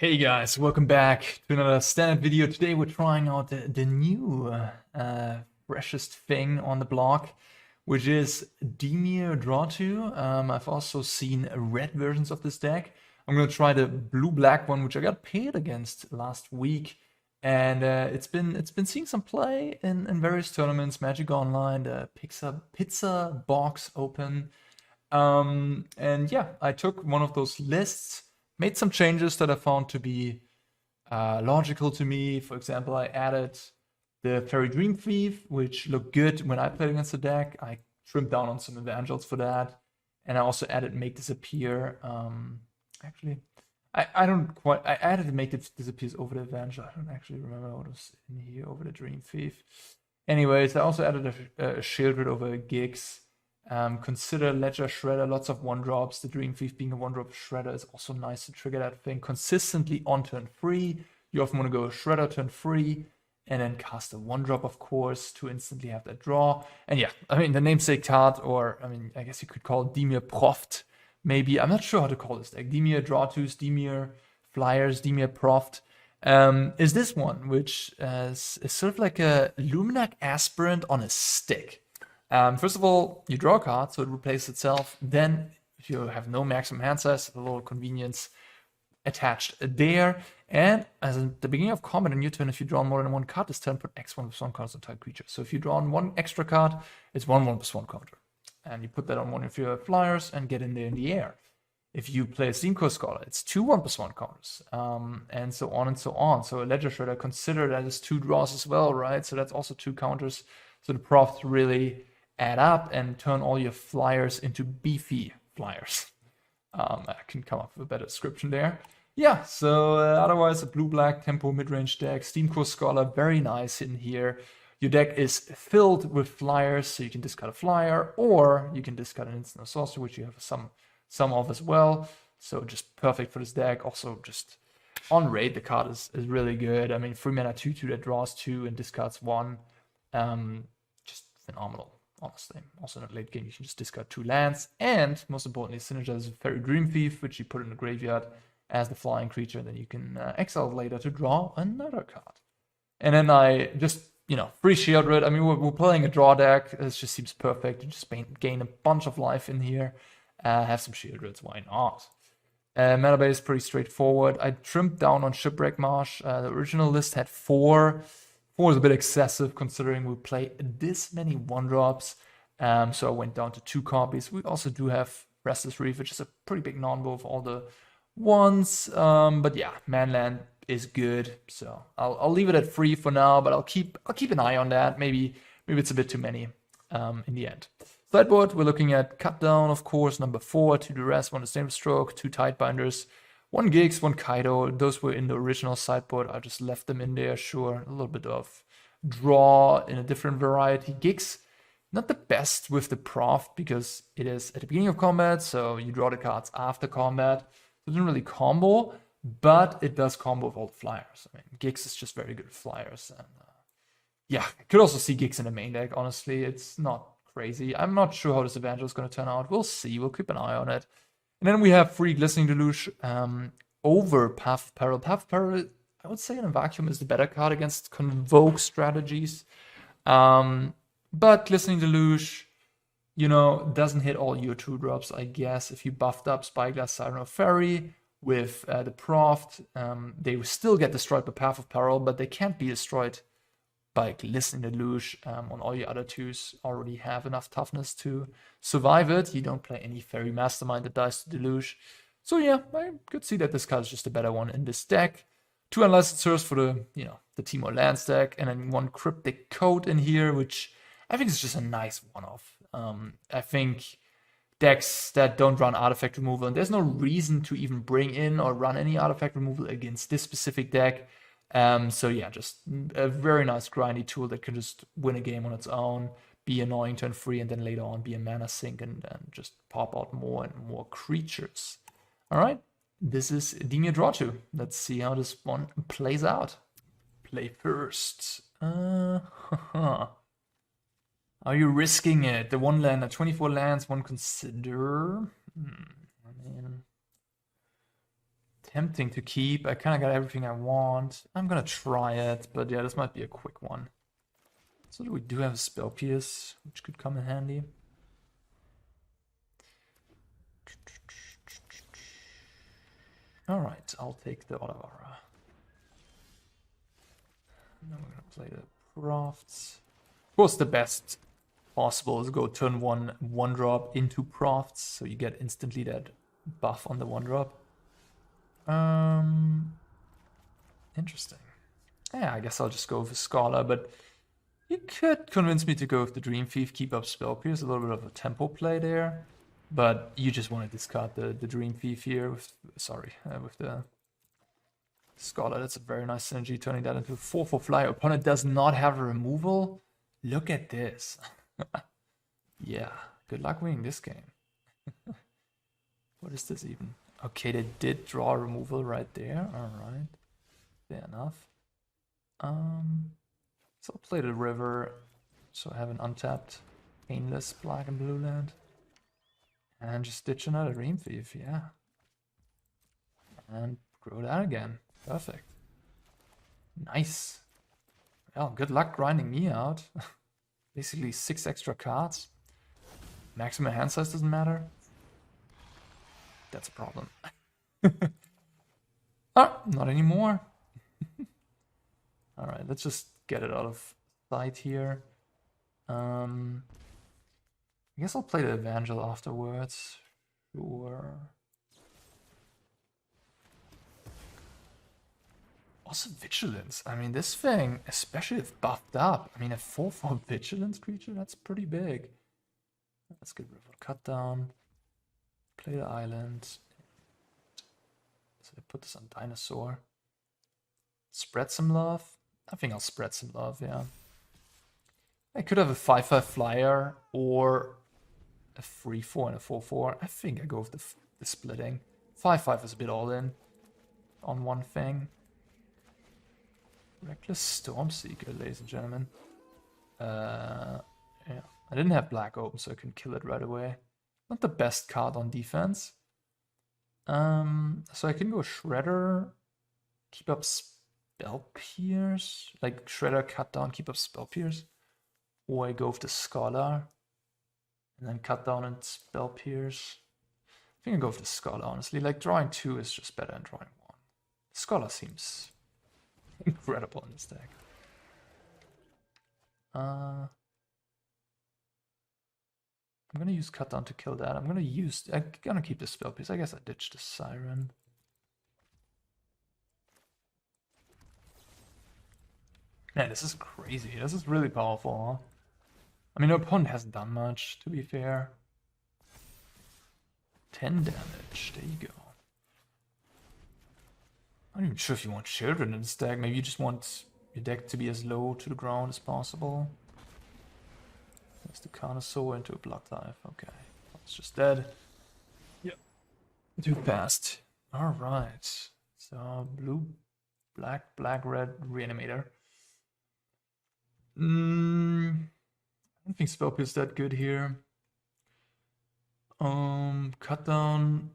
Hey guys, welcome back to another standard video. Today we're trying out the new freshest thing on the block, which is DIMIR Draw 2. I've also seen red versions of this deck. I'm going to try the blue-black one, which I got paired against last week. And it's been seeing some play in various tournaments, Magic Online, the Pizza Box Open. And yeah, I took one of those lists, made some changes that I found to be logical to me. For example, I added the Faerie Dreamthief, which looked good when I played against the deck. I trimmed down on some Evangels for that. And I also added Make Disappear. Actually, I don't quite... I added Make Disappear over the Evangel. I don't actually remember what was in here over the Dreamthief. Anyways, I also added a Sheoldred over Gix. Consider Ledger Shredder, lots of 1-drops. The Dreamthief being a 1-drop Shredder is also nice to trigger that thing consistently on turn 3. You often want to go Shredder turn 3 and then cast a 1-drop, of course, to instantly have that draw. And yeah, I mean, the namesake card, or I mean, I guess you could call it DIMIR Proft, maybe. I'm not sure how to call this deck. DIMIR Draw 2s, DIMIR Flyers, DIMIR Proft. Is this one, which is sort of like a Luminac Aspirant on a stick. First of all, you draw a card, so it replaces itself. Then, if you have no maximum hand size, a little convenience attached there. And as at the beginning of combat on your turn, if you draw more than one card this turn, put X1+1 cards on type creature. So if you draw on one extra card, it's 1/1+1 counter. And you put that on one of your flyers and get in there in the air. If you play a Steamcore Scholar, it's 2 1+1 counters. And so on and so on. So a Ledger Shredder, consider that as 2 draws as well, right? So that's also 2 counters. So the Proft really add up and turn all your flyers into beefy flyers. I can come up with a better description there. Yeah, so otherwise a blue-black tempo mid-range deck. Steamcore Scholar, very nice in here. Your deck is filled with flyers, so you can discard a flyer, or you can discard an instant or sorcery, which you have some of as well. So just perfect for this deck. Also just on rate, the card is really good. I mean, 3 mana 2/2 that draws 2 and discards 1. Just phenomenal. Honestly, also in the late game, you can just discard 2 lands, and most importantly, synergizes with Faerie Dreamthief, which you put in the graveyard as the flying creature, and then you can exile it later to draw another card. And then I just, free Sheoldred. I mean, we're playing a draw deck. It just seems perfect. You just gain a bunch of life in here. Have some Sheoldreds, why not? Meta base is pretty straightforward. I trimmed down on Shipwreck Marsh. The original list had 4. 4 is a bit excessive considering we play this many 1-drops. So I went down to 2 copies. We also do have Restless Reef, which is a pretty big non-bow of all the ones. But yeah, Manland is good. So I'll leave it at 3 for now, but I'll keep an eye on that. Maybe it's a bit too many in the end. Sideboard, we're looking at Cut Down, of course, number 4, 2 Duress, 1 Disdainful Stroke, 2 Tidebinders, 1 Gix, 1 Kaido. Those were in the original sideboard. I just left them in there, sure. A little bit of draw in a different variety. Gix, not the best with the Proft because it is at the beginning of combat, so you draw the cards after combat. It doesn't really combo, but it does combo with all the flyers. I mean, Gix is just very good with flyers. And yeah, I could also see Gix in the main deck, honestly. It's not crazy. I'm not sure how this Evangel is going to turn out. We'll see. We'll keep an eye on it. And then we have free Glistening Deluge over Path of Peril. Path of Peril, I would say in a vacuum, is the better card against Convoke strategies. But Glistening Deluge, doesn't hit all your 2-drops, I guess. If you buffed up Spyglass Siren or Faerie with the Proft, they still get destroyed by Path of Peril, but they can't be destroyed by Glistening Deluge. On all your other 2s already have enough toughness to survive it. You don't play any Fairy Mastermind that dies to Deluge. So yeah, I could see that this card is just a better one in this deck. 2 Unlicensed Source for the, the Timor Lands deck, and then 1 Cryptic Coat in here, which I think is just a nice one-off. I think decks that don't run artifact removal, and there's no reason to even bring in or run any artifact removal against this specific deck. So yeah, just a very nice grindy tool that can just win a game on its own, be annoying turn 3, and then later on be a mana sink and just pop out more and more creatures. All right, this is DIMIR Draw 2. Let's see how this one plays out. Play first. Are you risking it? The 1 land, 24 lands, 1 consider. Man. tempting to keep. I kind of got everything I want. I'm gonna try it, but yeah, this might be a quick one. So we do have a Spell Pierce, which could come in handy. Alright, I'll take the Otawara. And then we're gonna play the Profts. Of course, the best possible is go turn 1 drop into Profts, so you get instantly that buff on the 1 drop. Interesting. Yeah, I guess I'll just go with Scholar, but you could convince me to go with the Dreamthief, keep up Spell Pierce, a little bit of a tempo play there. But you just want to discard the Dreamthief here with, with the Scholar. That's a very nice synergy, turning that into a 4/4 flyer. Opponent does not have a removal. Look at this. Yeah, good luck winning this game. What is this even? Okay, they did draw a removal right there. Alright, fair enough. So I'll play the river, so I have an untapped, painless black and blue land. And just ditch another Dreamthief, yeah. And grow that again. Perfect. Nice. Well, good luck grinding me out. Basically 6 extra cards. Maximum hand size doesn't matter. That's a problem. Ah, not anymore. Alright, let's just get it out of sight here. I guess I'll play the Evangel afterwards. Sure. Also Vigilance. I mean, this thing, especially if buffed up. I mean, a 4/4 Vigilance creature, that's pretty big. Let's get rid of Cut Down. Play the island. So I put this on Dinosaur. Spread some love. I think I'll spread some love, yeah. I could have a 5/5 flyer or a 3/4 and a 4/4. I think I go with the splitting. 5/5 is a bit all in on one thing. Reckless Stormseeker, ladies and gentlemen. Yeah, I didn't have black open, so I can kill it right away. Not the best card on defense. So I can go Shredder, keep up Spell Pierce, like Shredder, cut down, keep up Spell Pierce, or I go with the Scholar, and then cut down and Spell Pierce. I think I go with the Scholar, honestly. Like, drawing 2 is just better than drawing 1. Scholar seems incredible in this deck. I'm gonna use cut down to kill that. I'm gonna keep the Spell Pierce. I guess I ditched the Siren. Man, this is crazy. This is really powerful, huh? I mean, our opponent hasn't done much, to be fair. 10 damage. There you go. I'm not even sure if you want Sheoldred in this deck. Maybe you just want your deck to be as low to the ground as possible. That's the Carnosaur into a Bloodlife. Okay. It's just dead. Yep. Too fast. Alright. So, blue, black, red, Reanimator. I don't think Spell Pierce is that good here. Cut down.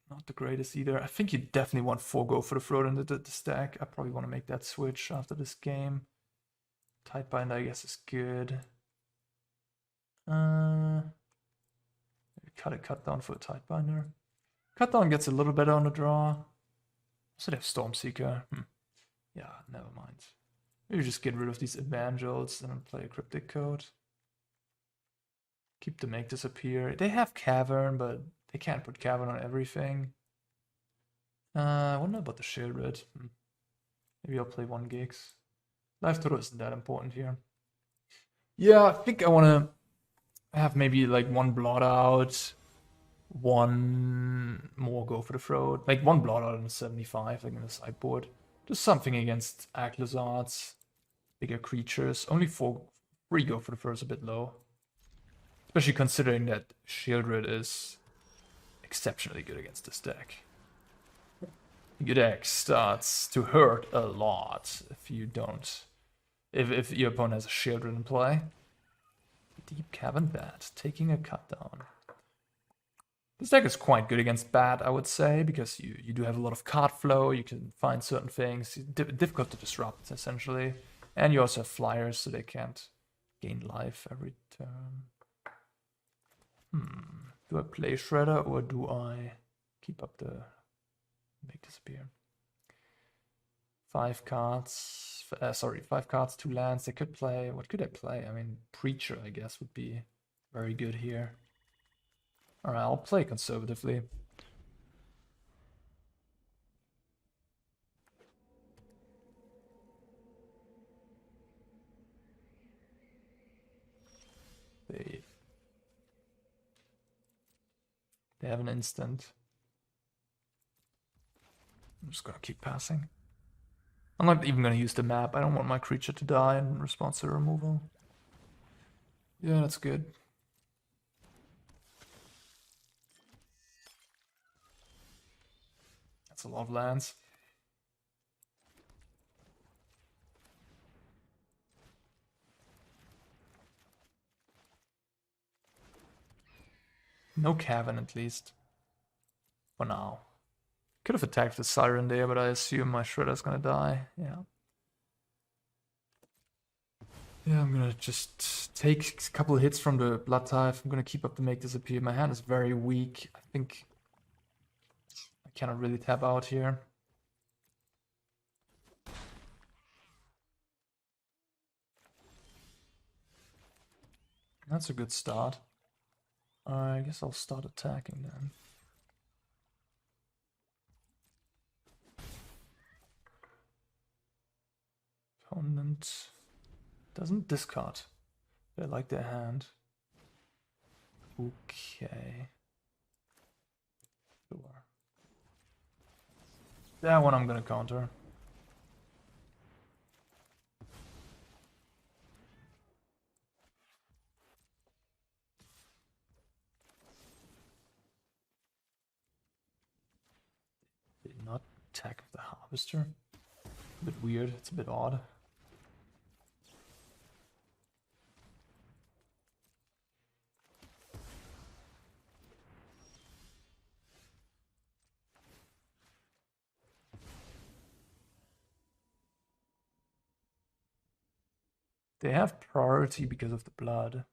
Not the greatest either. I think you definitely want 4 go for the throat into the stack. I probably want to make that switch after this game. Tidebinder, I guess, is good. Cut down for a Tidebinder. Cut down gets a little better on the draw. So they have Stormseeker. Yeah, never mind. Maybe just get rid of these Evangels and then play a Cryptic Coat. Keep the Make Disappear. They have Cavern, but they can't put Cavern on everything. I wonder about the Sheoldred. Maybe I'll play 1 gigs. Life total isn't that important here. Yeah, I think I want to have maybe like 1 Blot Out, 1 more go for the throat. Like 1 Blot Out and 75, like in the sideboard. Just something against Lizards, bigger creatures. Only 3 go for the throat is a bit low. Especially considering that Sheoldred is exceptionally good against this deck. Your deck starts to hurt a lot if you don't. If your opponent has a Sheoldred in play. Deep Cavern Bat, taking a cut down. This deck is quite good against bad, I would say, because you do have a lot of card flow, you can find certain things, difficult to disrupt, essentially. And you also have flyers, so they can't gain life every turn. Do I play Shredder, or do I keep up the... make disappear? 5 cards, 5 cards, 2 lands. They could play, what could I play? I mean, Preacher, I guess, would be very good here. Alright, I'll play conservatively. They have an instant. I'm just gonna keep passing. I'm not even gonna use the map. I don't want my creature to die in response to the removal. Yeah, that's good. That's a lot of lands. No Cavern, at least. For now. Could have attacked the Siren there, but I assume my Shredder's gonna die. Yeah. Yeah, I'm gonna just take a couple of hits from the Bloodtithe. I'm gonna keep up the Make Disappear. My hand is very weak. I think I cannot really tap out here. That's a good start. I guess I'll start attacking then. Opponent doesn't discard. They like their hand. Okay. Sure. That one I'm gonna counter. Did not attack the Harvester. A bit weird, it's a bit odd. They have priority because of the blood.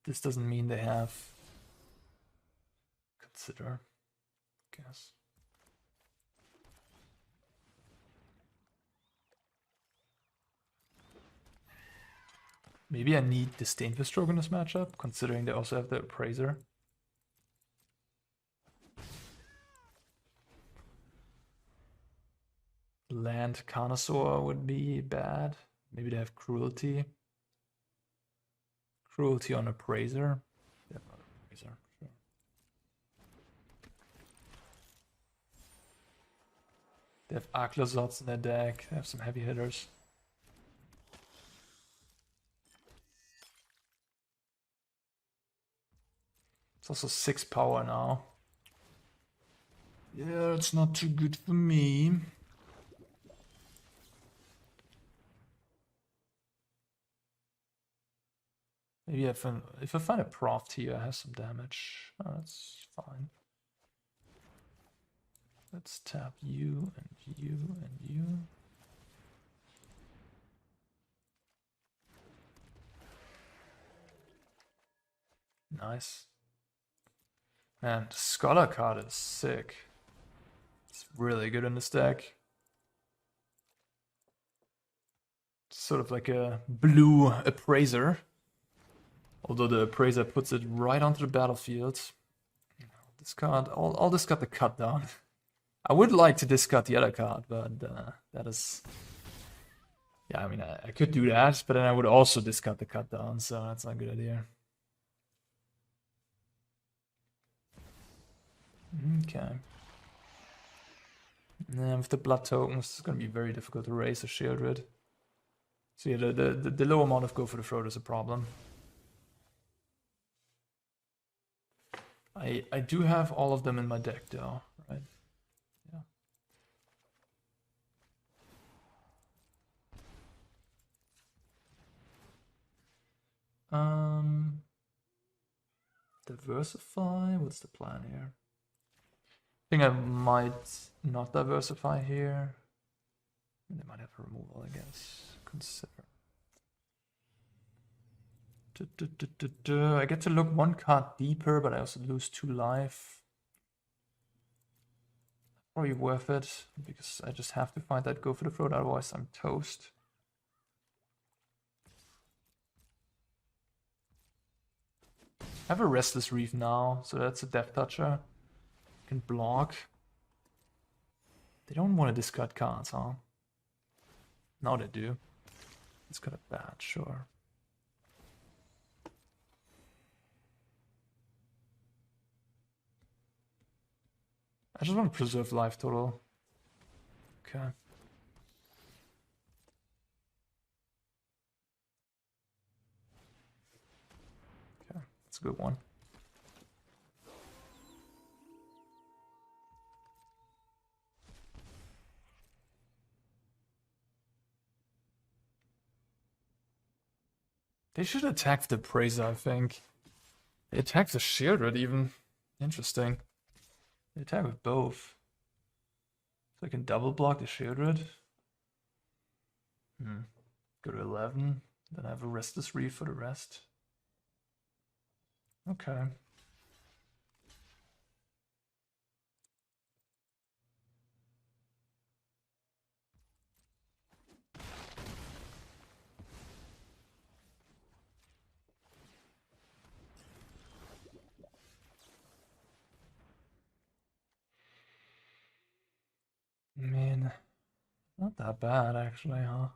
This doesn't mean they have consider, I guess. Maybe I need Disdainful Stroke in this matchup, considering they also have the Appraiser. Land Connoisseur would be bad. Maybe they have Cruelty. Cruelty on Appraiser. Yeah, not Appraiser, sure. They have Aklozots in their deck. They have some heavy hitters. It's also 6 power now. Yeah, it's not too good for me. Maybe if I find a Proft here, I have some damage. Oh, that's fine. Let's tap you and you and you. Nice. Man, the Scholar card is sick. It's really good in this deck. It's sort of like a blue Appraiser. Although the Appraiser puts it right onto the battlefield. Discard. I'll discard the cut down. I would like to discard the other card, but that is... Yeah, I mean, I could do that, but then I would also discard the cut down, so that's not a good idea. Okay. And with the blood tokens, it's going to be very difficult to raise a Sheoldred. So yeah, the low amount of go for the throat is a problem. I do have all of them in my deck though, right? Yeah. Diversify? What's the plan here? I think I might not diversify here. They might have a removal, I guess. Consider. I get to look one card deeper, but I also lose 2 life. Probably worth it, because I just have to find that go for the throat, otherwise I'm toast. I have a Restless Reef now, so that's a Death Toucher. I can block. They don't want to discard cards, huh? Now they do. It's got a bad, sure. I just want to preserve life total. Okay. Okay, that's a good one. They should attack the Praiser, I think. They attack the Sheoldred even. Interesting. They attack with both. So I can double block the Sheoldred. Go to 11. Then I have a Restless Reef for the rest. Okay. I mean, not that bad actually, huh?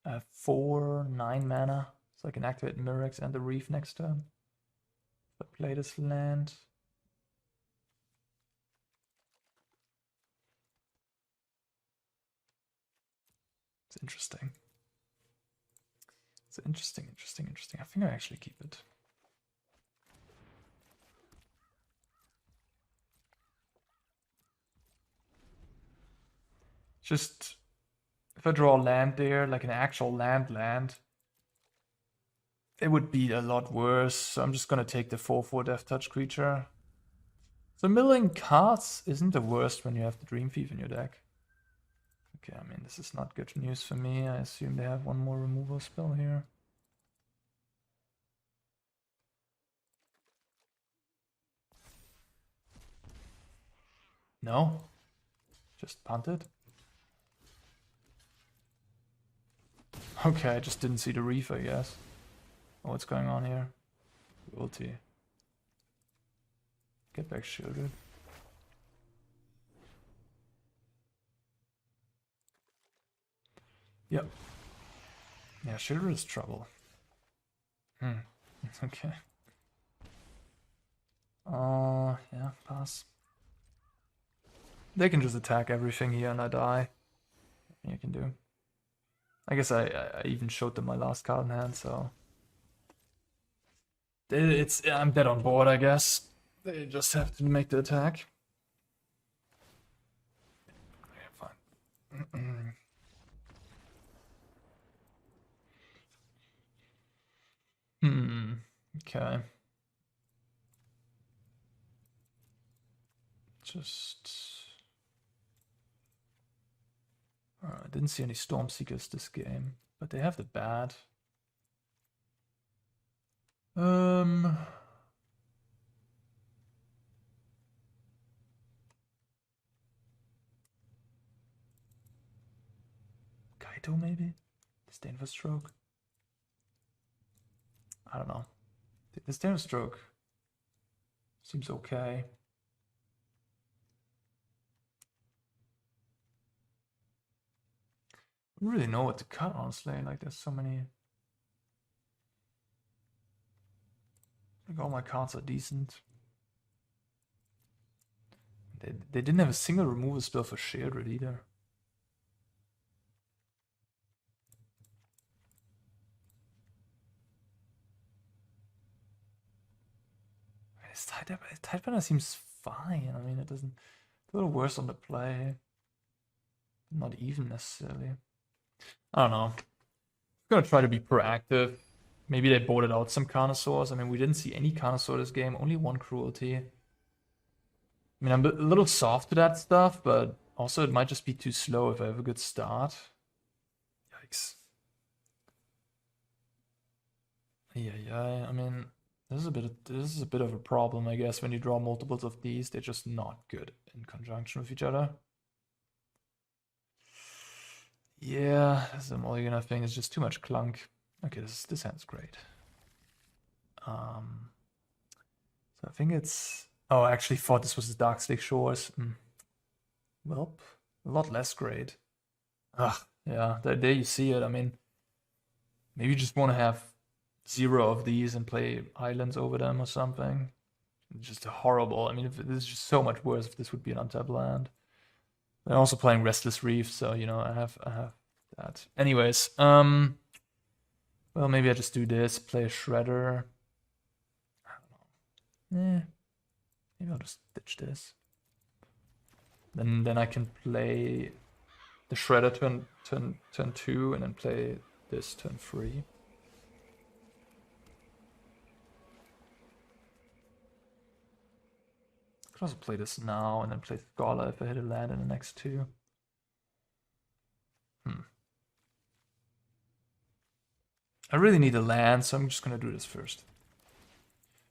I have 4, 9 mana, so I can activate Mirrex and the Reef next turn. If I play this land. It's interesting. It's interesting. I think I actually keep it. Just, if I draw a land there, like an actual land, it would be a lot worse. So I'm just gonna take the 4/4 Death Touch creature. So milling cards isn't the worst when you have the Dreamthief in your deck. Okay, I mean, this is not good news for me. I assume they have one more removal spell here. No? Just punt it? Okay, I just didn't see the Reef, I guess. Oh, what's going on here? Ulti. Get back Sheoldred. Yep. Yeah, Sheoldred is trouble. Okay. Yeah, pass. They can just attack everything here and I die. Nothing you can do. I guess I even showed them my last card in hand, so I'm dead on board, I guess. They just have to make the attack. Okay, fine. Okay. Just... I didn't see any Stormseekers this game, but they have the bad. Kaito maybe? Disdainful Stroke? I don't know. Disdainful Stroke seems okay. I don't really know what to cut, honestly. Like, there's so many. Like, all my cards are decent. They didn't have a single removal spell for Sheoldred either. This Tidebinder seems fine. I mean, it doesn't. It's a little worse on the play. Not even necessarily. I don't know. gonna try to be proactive. Maybe they boarded out some Carnosaurs. I mean, we didn't see any Carnosaur this game, only one Cruelty. I mean, I'm a little soft to that stuff, but also it might just be too slow if I have a good start. Yikes. Yeah, I mean, this is a bit of a problem, I guess. When you draw multiples of these, they're just not good in conjunction with each other. Yeah, the mulligan thing is just too much clunk. Okay, this hand's great. So I think it's... Oh, I actually thought this was the Darkslick Shores. Well, a lot less great. Yeah, there you see it. I mean, maybe you just want to have 0 of these and play islands over them or something. It's just horrible. I mean, this is just so much worse if this would be an untapped land. I'm also playing Restless Reef, so you know I have that. Anyways, well maybe I just do this, play a Shredder. I don't know. Maybe I'll just ditch this. Then I can play the Shredder turn 2 and then play this turn 3. I could also play this now and then play Scholar if I hit a land in the next 2. I really need a land, so I'm just gonna do this first.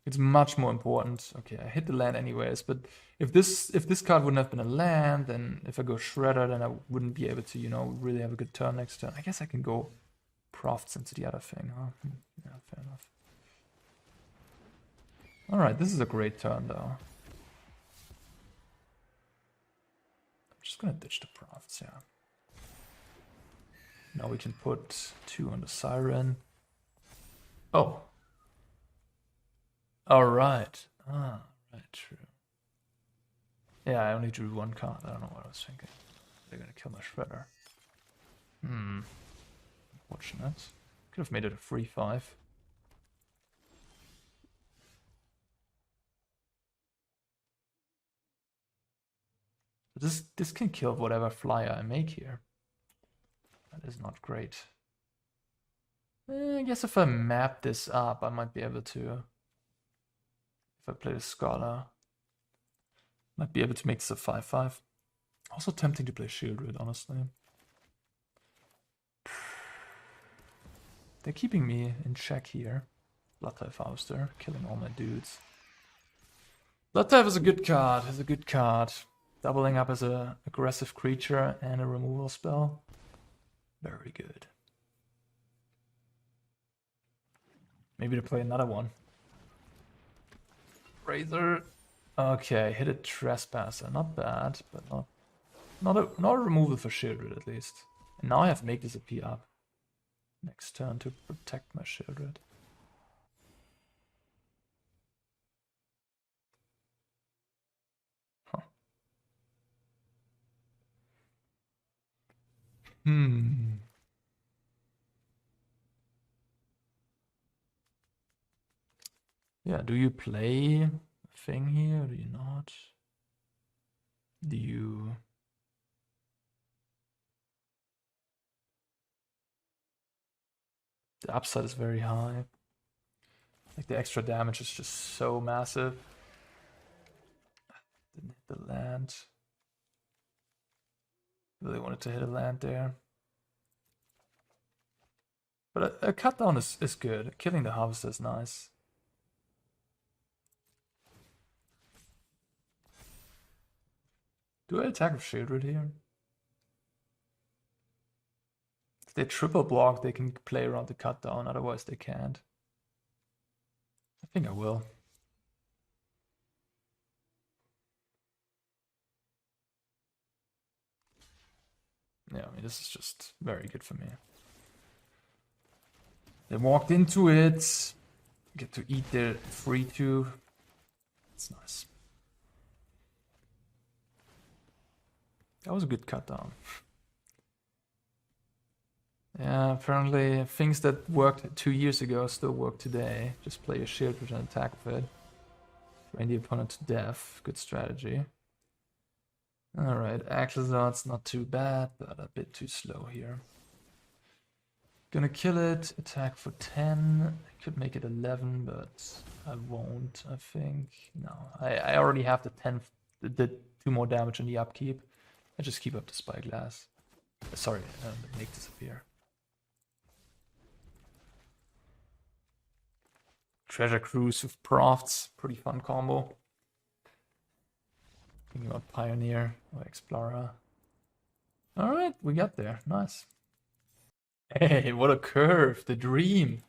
It's much more important. Okay, I hit the land anyways, but if this card wouldn't have been a land, then if I go Shredder, then I wouldn't be able to, you know, really have a good turn next turn. I guess I can go Profts into the other thing, huh? Yeah, fair enough. Alright, this is a great turn though. I'm just gonna ditch the Profts, yeah. Now we can put 2 on the Siren. Oh. Alright. Right, true. Yeah, I only drew 1 card. I don't know what I was thinking. They're gonna kill my Shredder. Unfortunate. Could have made it a 3-5. This can kill whatever flyer I make here. That is not great. I guess if I map this up, I might be able to. If I play the Scholar, might be able to make this a 5-5. Also tempting to play Sheoldred, honestly. They're keeping me in check here. Bloodtithe Fauster, killing all my dudes. Bloodtithe is a good card, Doubling up as an aggressive creature and a removal spell. Very good. Maybe to play another one. Razor. Okay, hit a Trespasser. Not bad, but not a removal for Sheoldred at least. And now I have to make this a P up next turn to protect my Sheoldred. Yeah, do you play a thing here or do you not? Do you... The upside is very high. Like the extra damage is just so massive. Didn't hit the land. Really wanted to hit a land there. But a cut down is good. Killing the Harvester is nice. Do I attack with Sheoldred here? If they triple block, they can play around the cut down, otherwise they can't. I think I will. Yeah, I mean, this is just very good for me. They walked into it. Get to eat their 3-2. It's nice. That was a good cut down. Yeah, apparently things that worked 2 years ago still work today. Just play a Sheoldred and attack with it. Drain the opponent to death. Good strategy. Alright, Axlazard's not too bad, but a bit too slow here. Gonna kill it, attack for 10. I could make it 11, but I won't, I think. No, I already have the 10, the 2 more damage in the upkeep. I just keep up the Spyglass. Sorry, make disappear. Treasure Cruise with Profts, pretty fun combo. Thinking about Pioneer or Explorer. Alright, we got there, nice. Hey, what a curve, the dream.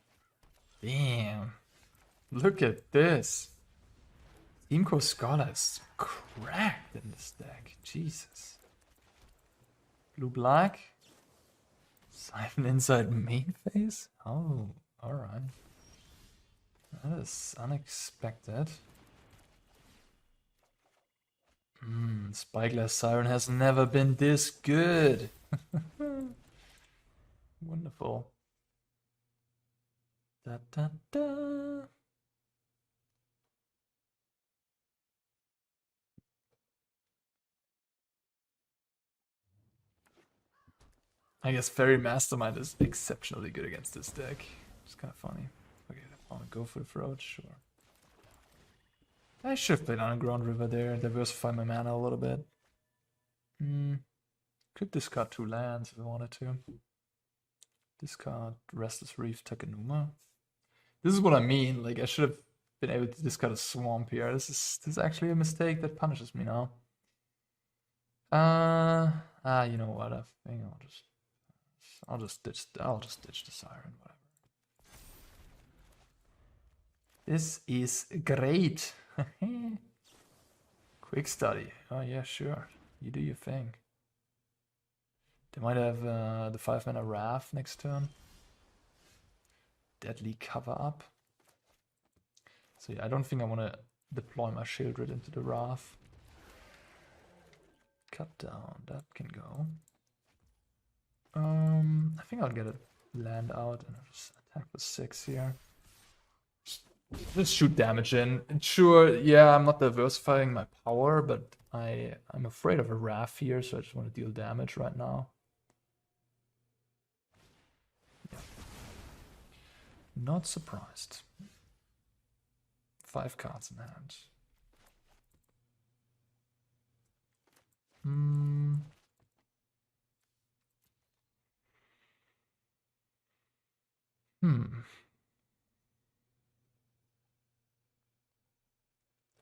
Damn. Look at this. Steamcore Scholar is cracked in this deck. Jesus. Blue-black. Siphon inside main phase? Oh, alright. That is unexpected. Spyglass Siren has never been this good. Wonderful. Da, da, da. I guess Faerie Mastermind is exceptionally good against this deck. It's kind of funny. Okay, I want to go for the throat, sure. I should have played Underground River there and diversify my mana a little bit. Could discard 2 lands if I wanted to. Discard Restless Reef, Takenuma. This is what I mean. Like, I should have been able to discard a Swamp here. This is actually a mistake that punishes me now. You know what? I think I'll just ditch the Siren, whatever. This is great. Quick study. Oh yeah, sure. You do your thing. They might have the 5-mana Wrath next turn. Deadly Cover Up. So yeah, I don't think I want to deploy my Sheoldred into the Wrath. Cut down, that can go. I think I'll get a land out and I'll just attack for 6 here. Just shoot damage in. And sure, yeah, I'm not diversifying my power, but I'm afraid of a Wrath here, so I just want to deal damage right now. Yeah. Not surprised. 5 cards in hand.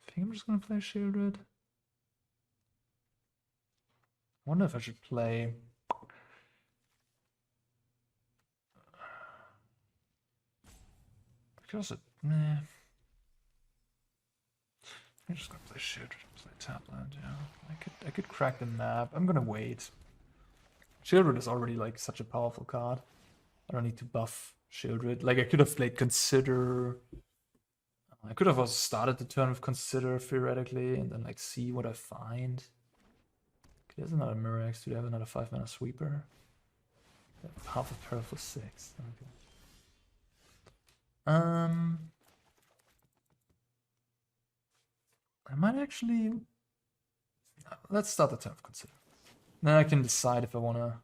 I think I'm just gonna play Sheoldred. I wonder if I should play. Because nah. I'm just gonna play Sheoldred and play Tapland, yeah. I could crack the map. I'm gonna wait. Sheoldred is already like such a powerful card. I don't need to buff Sheoldred. Like I could have played Consider. I could have also started the turn with Consider theoretically and then like see what I find. Okay, there's another Mirrex. Do they have another 5-mana sweeper? Half a peril for 6. Okay. I might actually. Let's start the turn with Consider. Then I can decide if I wanna.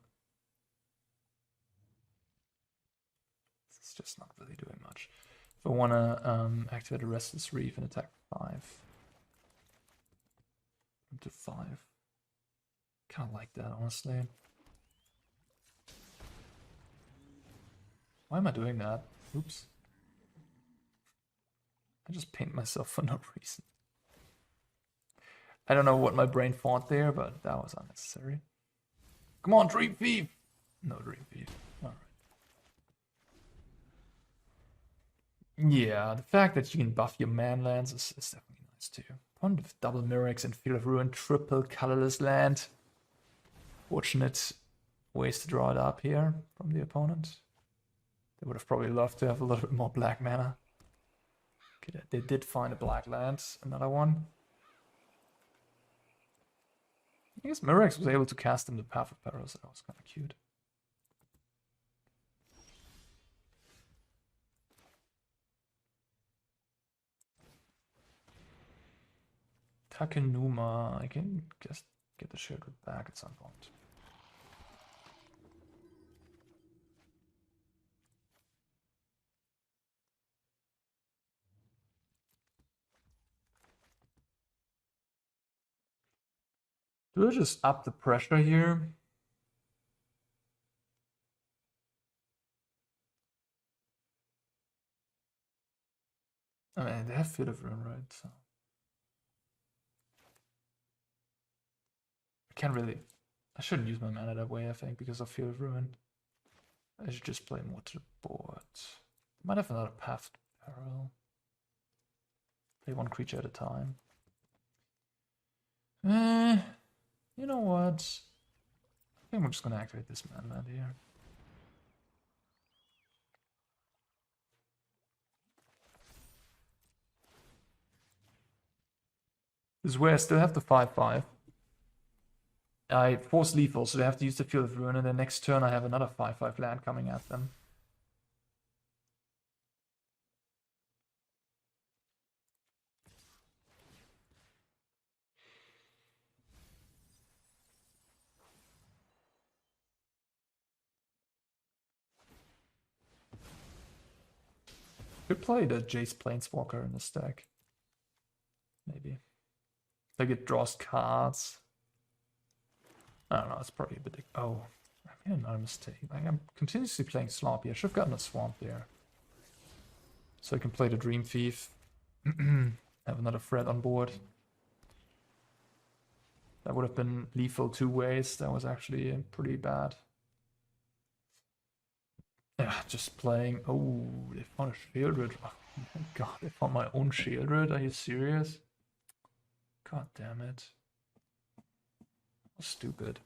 It's just not really doing much. If I want to activate a Restless Reef and attack 5. Into 5. Kind of like that, honestly. Why am I doing that? Oops. I just paint myself for no reason. I don't know what my brain thought there, but that was unnecessary. Come on, Dream Thief! No Dream Thief. Yeah, the fact that you can buff your man lands is definitely nice too. Opponent with double Mirrex and Field of Ruin, triple colorless land. Fortunate ways to draw it up here from the opponent. They would have probably loved to have a little bit more black mana. Okay, they did find a black land, another one. I guess Mirrex was able to cast him the Path of Peril, so that was kind of cute. Takenuma, I can just get the Sheoldred back at some point. Do I just up the pressure here? I mean, they have Field of Ruin, right? So I can't really. I shouldn't use my mana that way, I think, because of Field of Ruin. I should just play more to the board. Might have another Path to Peril. Play one creature at a time. You know what? I think we're just gonna activate this mana here. This is where I still have the 5/5. I force lethal, so they have to use the Field of Ruin, and the next turn I have another 5/5 land coming at them. Could play the Jace Planeswalker in this deck. Maybe. Like it draws cards. I don't know, it's probably a bit... Oh, I made another mistake. Like, I'm continuously playing sloppy. I should have gotten a Swamp there. So I can play the Dreamthief. Have another threat on board. That would have been lethal 2 ways. That was actually pretty bad. Yeah, just playing... Oh, they found a Sheoldred. Oh my god, they found my own Sheoldred. Are you serious? God damn it. How stupid.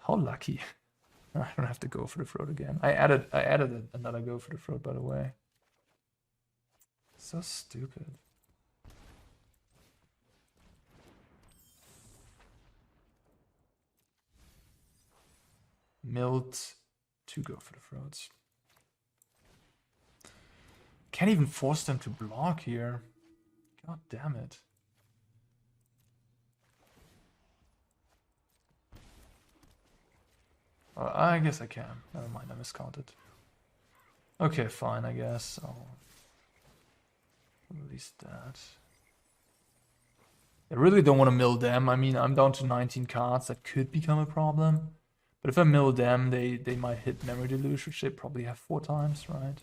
How lucky. I don't have to go for the throat again. I added another go for the throat, by the way. So stupid. Milled to go for the throats. Can't even force them to block here. God damn it. I guess I can. Never mind, I miscounted. Okay, fine, I guess. I'll release that. I really don't want to mill them. I mean, I'm down to 19 cards. That could become a problem. But if I mill them, they might hit Memory Deluge, which they probably have 4 times, right?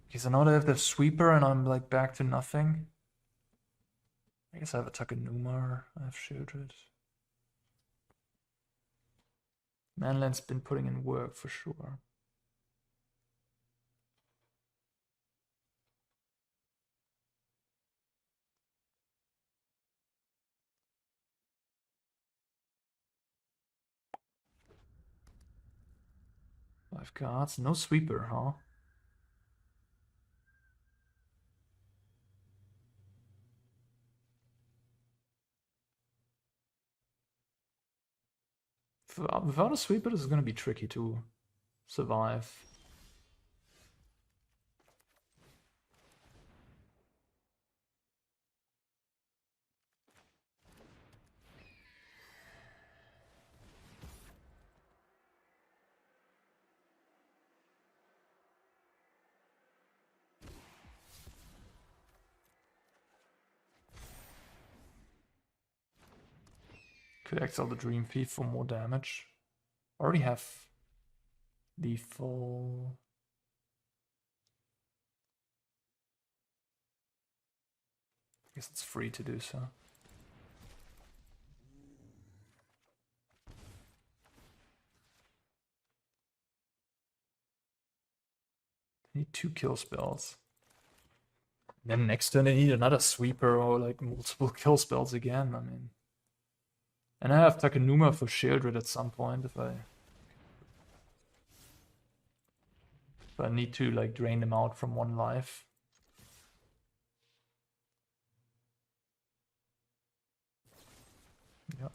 Because I know they have the Sweeper and I'm like back to nothing. I guess I have a Takenuma. I have Sheoldred. Manland's been putting in work for sure. Five cards, no Sweeper, huh? Without a Sweeper, this is going to be tricky to survive. Could exile the Dreamthief for more damage. Already have lethal. I guess it's free to do so. I need 2 kill spells. Then next turn I need another Sweeper or like multiple kill spells again. I mean, and I have Takenuma for Sheoldred at some point if I need to like drain them out from 1 life. Yep.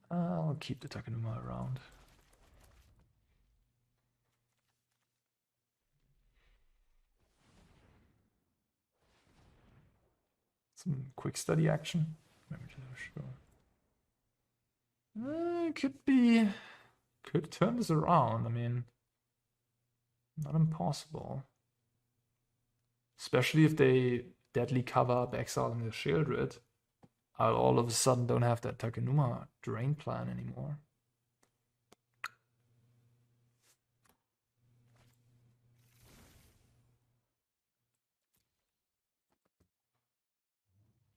I'll keep the Takenuma around. Some quick study action. Could turn this around. I mean, not impossible. Especially if they deadly cover up exiling the Sheoldred. I'll all of a sudden don't have that Takenuma drain plan anymore.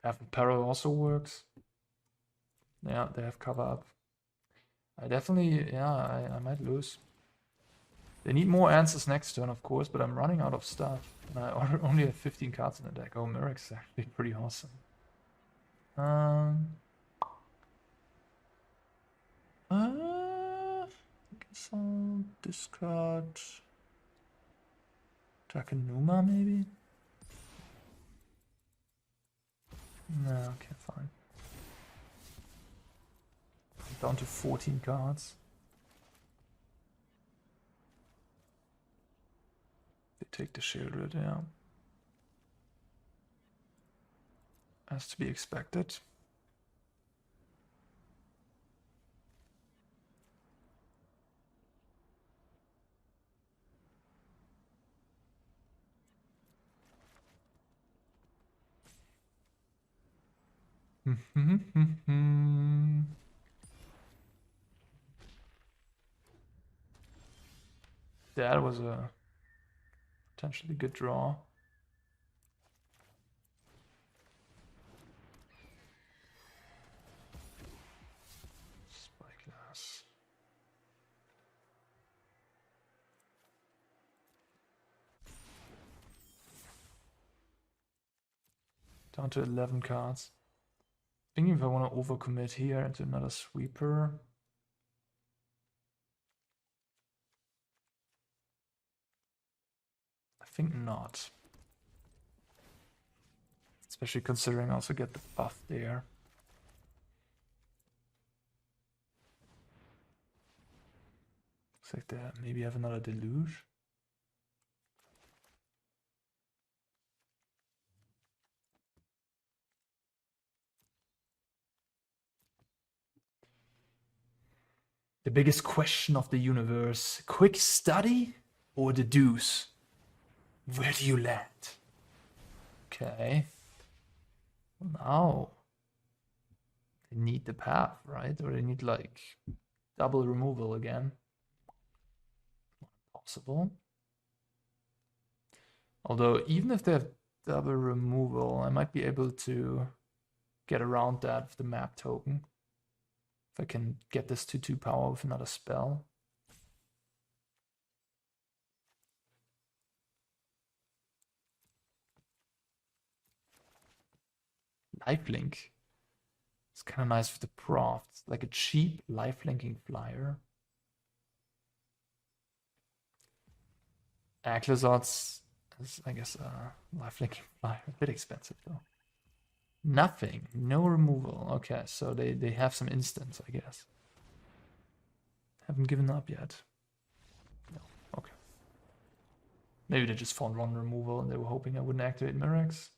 Having Peril also works. Yeah, they have cover up. I definitely, yeah, I might lose. They need more answers next turn, of course, but I'm running out of stuff. And I only have 15 cards in the deck. Oh, Mirrex is actually pretty awesome. I guess I'll discard Takenuma, maybe? No, okay, fine. I'm down to 14 cards. They take the Sheoldred, yeah. As to be expected. That was a potentially good draw. Spyglass. Down to 11 cards. Thinking if I want to overcommit here into another sweeper. I think not. Especially considering I also get the buff there. Looks like they maybe have another Deluge. The biggest question of the universe. Quick study or the deuce? Where do you land? Okay. Now they need the path, right? Or they need like double removal again. Not possible. Although even if they have double removal, I might be able to get around that with the map token. If I can get this to 2 power with another spell. Lifelink. It's kind of nice with the Proft. It's like a cheap lifelinking flyer. Aclazot's is, I guess, a lifelinking flyer. A bit expensive though. Nothing. No removal. Okay, so they have some instants, I guess. Haven't given up yet. No. Okay. Maybe they just found one removal and they were hoping I wouldn't activate Mirrex.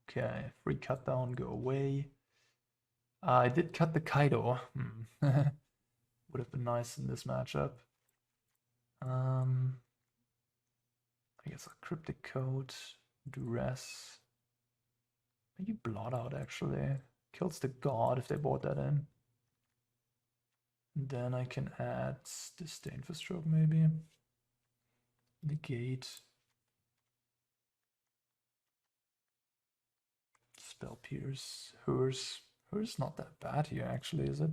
Okay, free cut down, go away. I did cut the Kaido. Would have been nice in this matchup. I guess a Cryptic Coat, Duress. Maybe Blot Out actually. Kills the god if they bought that in. And then I can add Disdainful Stroke maybe. Negate. Spell Pierce. Hers not that bad here actually, is it?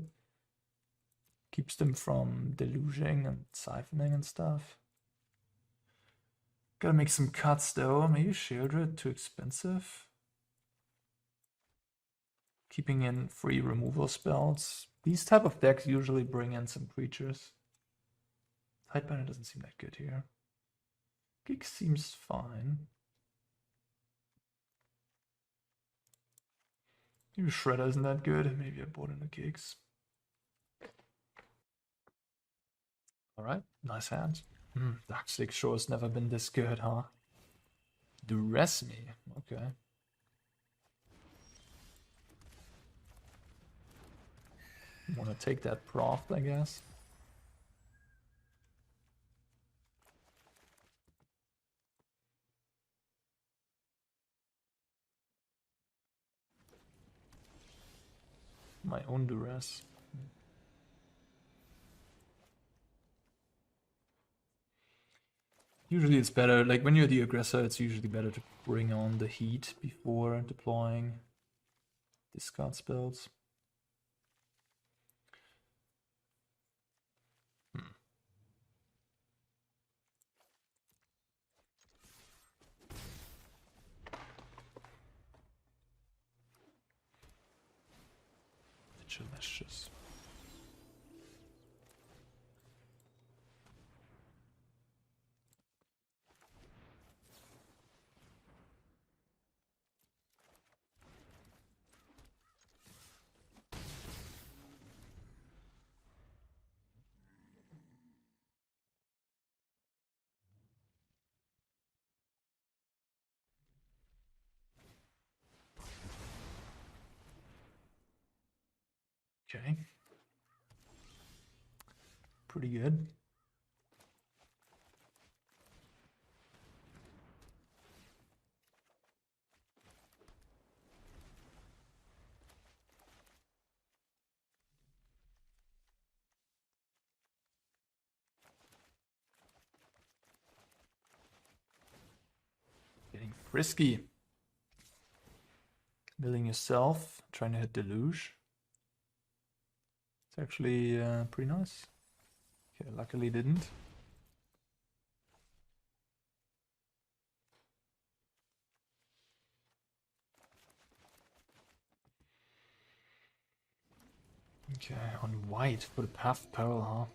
Keeps them from deluging and siphoning and stuff. Gotta make some cuts though. Maybe Sheoldred, too expensive. Keeping in free removal spells. These type of decks usually bring in some creatures. Tidebinder doesn't seem that good here. Gig seems fine. Maybe Shredder isn't that good. Maybe I bought in the gigs. Alright, nice hand. Darkslick Shores never been this good, huh? Duress me. Okay. Wanna take that Proft, I guess. my own Duress. Usually it's better, like when you're the aggressor, it's usually better to bring on the heat before deploying discard spells. Delicious. Okay. Pretty good. Getting frisky. Milling yourself, trying to hit Deluge. It's actually pretty nice. Okay, luckily didn't. Okay, on white for the Path of Peril, huh?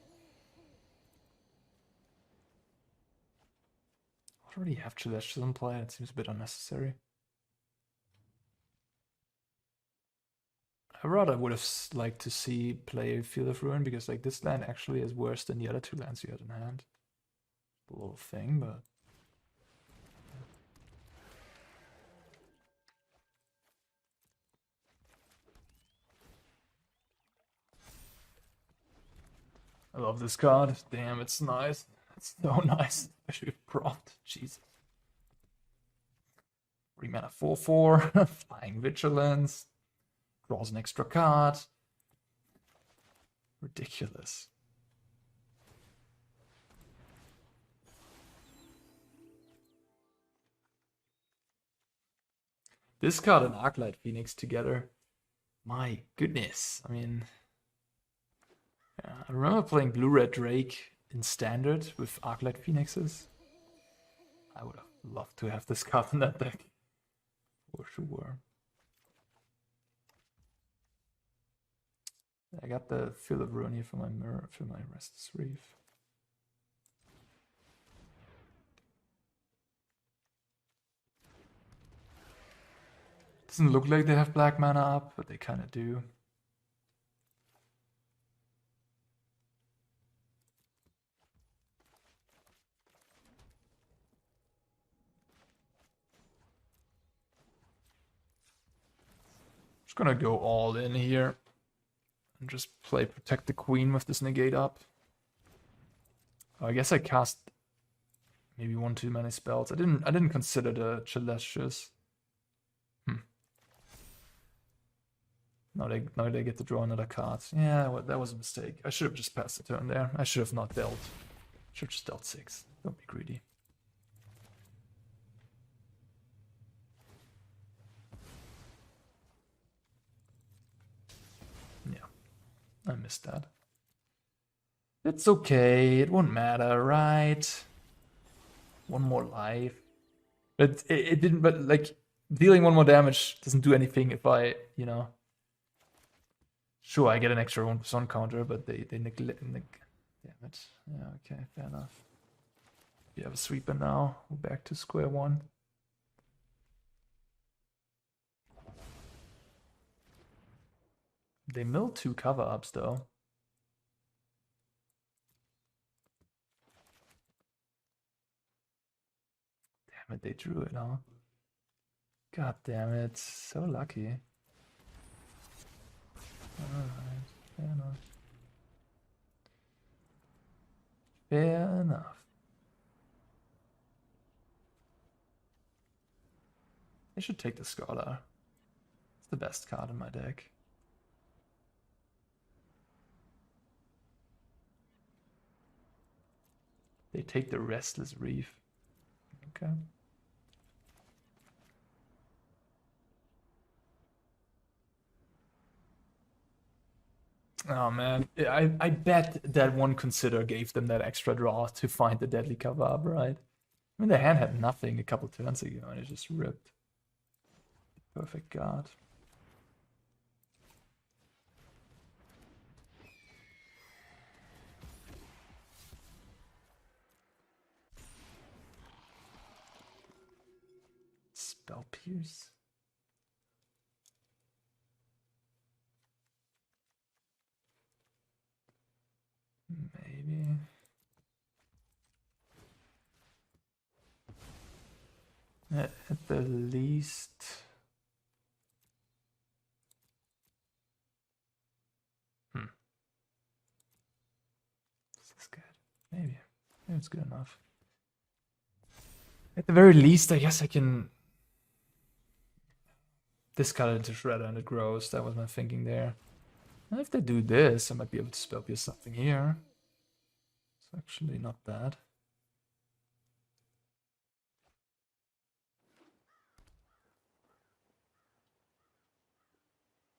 Already have Celestials in play, it seems a bit unnecessary. I rather would have liked to see play Field of Ruin, because like this land actually is worse than the other two lands you had in hand. A little thing, but... I love this card. Damn, it's nice. It's so nice. Especially with Proft. Jesus. 3 mana 4/4. Flying Vigilance. Draws an extra card. Ridiculous. This card and Arclight Phoenix together. My goodness. I mean... yeah, I remember playing Blue-Red Drake in Standard with Arclight Phoenixes. I would have loved to have this card in that deck. For sure. I got the Field of Ruin here for my Mirror, for my Restless Reef. Doesn't look like they have black mana up, but they kind of do. Just gonna go all in here and just play Protect the Queen with this Negate up. Oh, I guess I cast maybe one too many spells. I didn't consider the Celestials. Now they get to draw another card. Yeah, well, that was a mistake. I should have just passed the turn there. I should have not dealt. Should have just dealt 6. Don't be greedy. Yeah, I missed that. It's okay. It won't matter, right? One more life. But it didn't. But like dealing 1 more damage doesn't do anything if I, you know. Sure, I get an extra 1% counter, but they neglect. Damn it. Yeah, okay, fair enough. We have a sweeper now. We're back to square one. They milled 2 cover-ups, though. Damn it, they drew it, huh? God damn it. So lucky. Alright, fair enough. Fair enough. I should take the Scholar. It's the best card in my deck. They take the Restless Reef. Okay. Oh man, I bet that one Consider gave them that extra draw to find the deadly cover up, right? I mean, the hand had nothing a couple turns ago, and it just ripped. Perfect guard. Spell Pierce. Maybe. At the least. This is good. Maybe. Maybe it's good enough. At the very least, I guess I can discard it into Shredder and it grows. That was my thinking there. And if they do this, I might be able to spell pierce something here. It's actually not bad.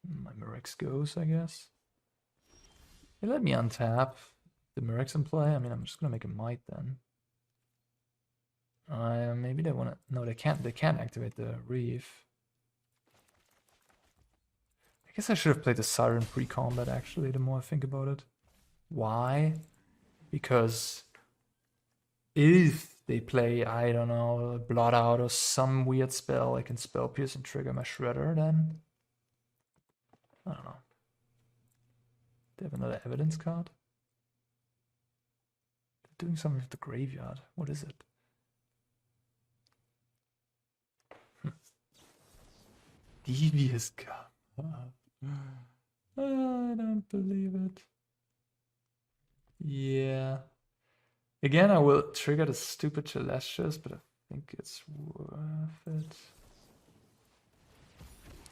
My Mirrex goes, I guess. They let me untap the Mirrex in play. I mean, I'm just gonna make a Might then. Maybe they wanna. No, they can't. They can't activate the Reef. I guess I should have played the Siren pre-combat. Actually, the more I think about it. Why? Because if they play, I don't know, Blot Out or some weird spell, I can spell pierce and trigger my Shredder. Then I don't know. They have another evidence card. They're doing something with the graveyard. What is it? Devious card. I don't believe it. Yeah. Again, I will trigger the stupid Celestials, but I think it's worth it.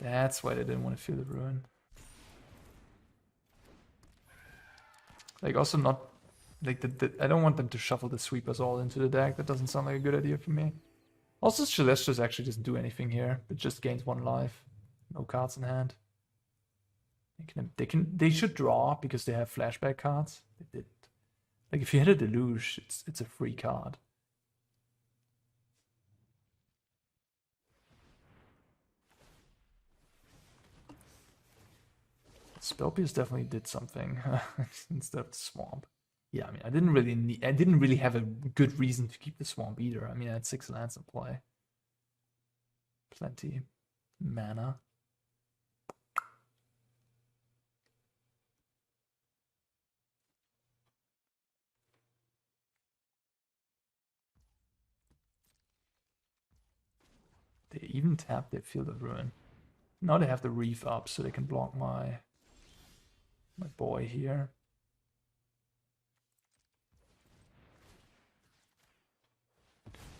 That's why they didn't want to feel the ruin. Like, also not... Like, I don't want them to shuffle the sweepers all into the deck. That doesn't sound like a good idea for me. Also, Celestials actually doesn't do anything here. It just gains 1 life. No cards in hand. They should draw because they have flashback cards. They did. Like, if you hit a Deluge, it's a free card. Spellpierce definitely did something instead of the Swamp. Yeah, I mean, I didn't really have a good reason to keep the Swamp either. I mean, I had 6 lands in play. Plenty. Mana. They even tap their Field of Ruin. Now they have the Reef up, so they can block my boy here.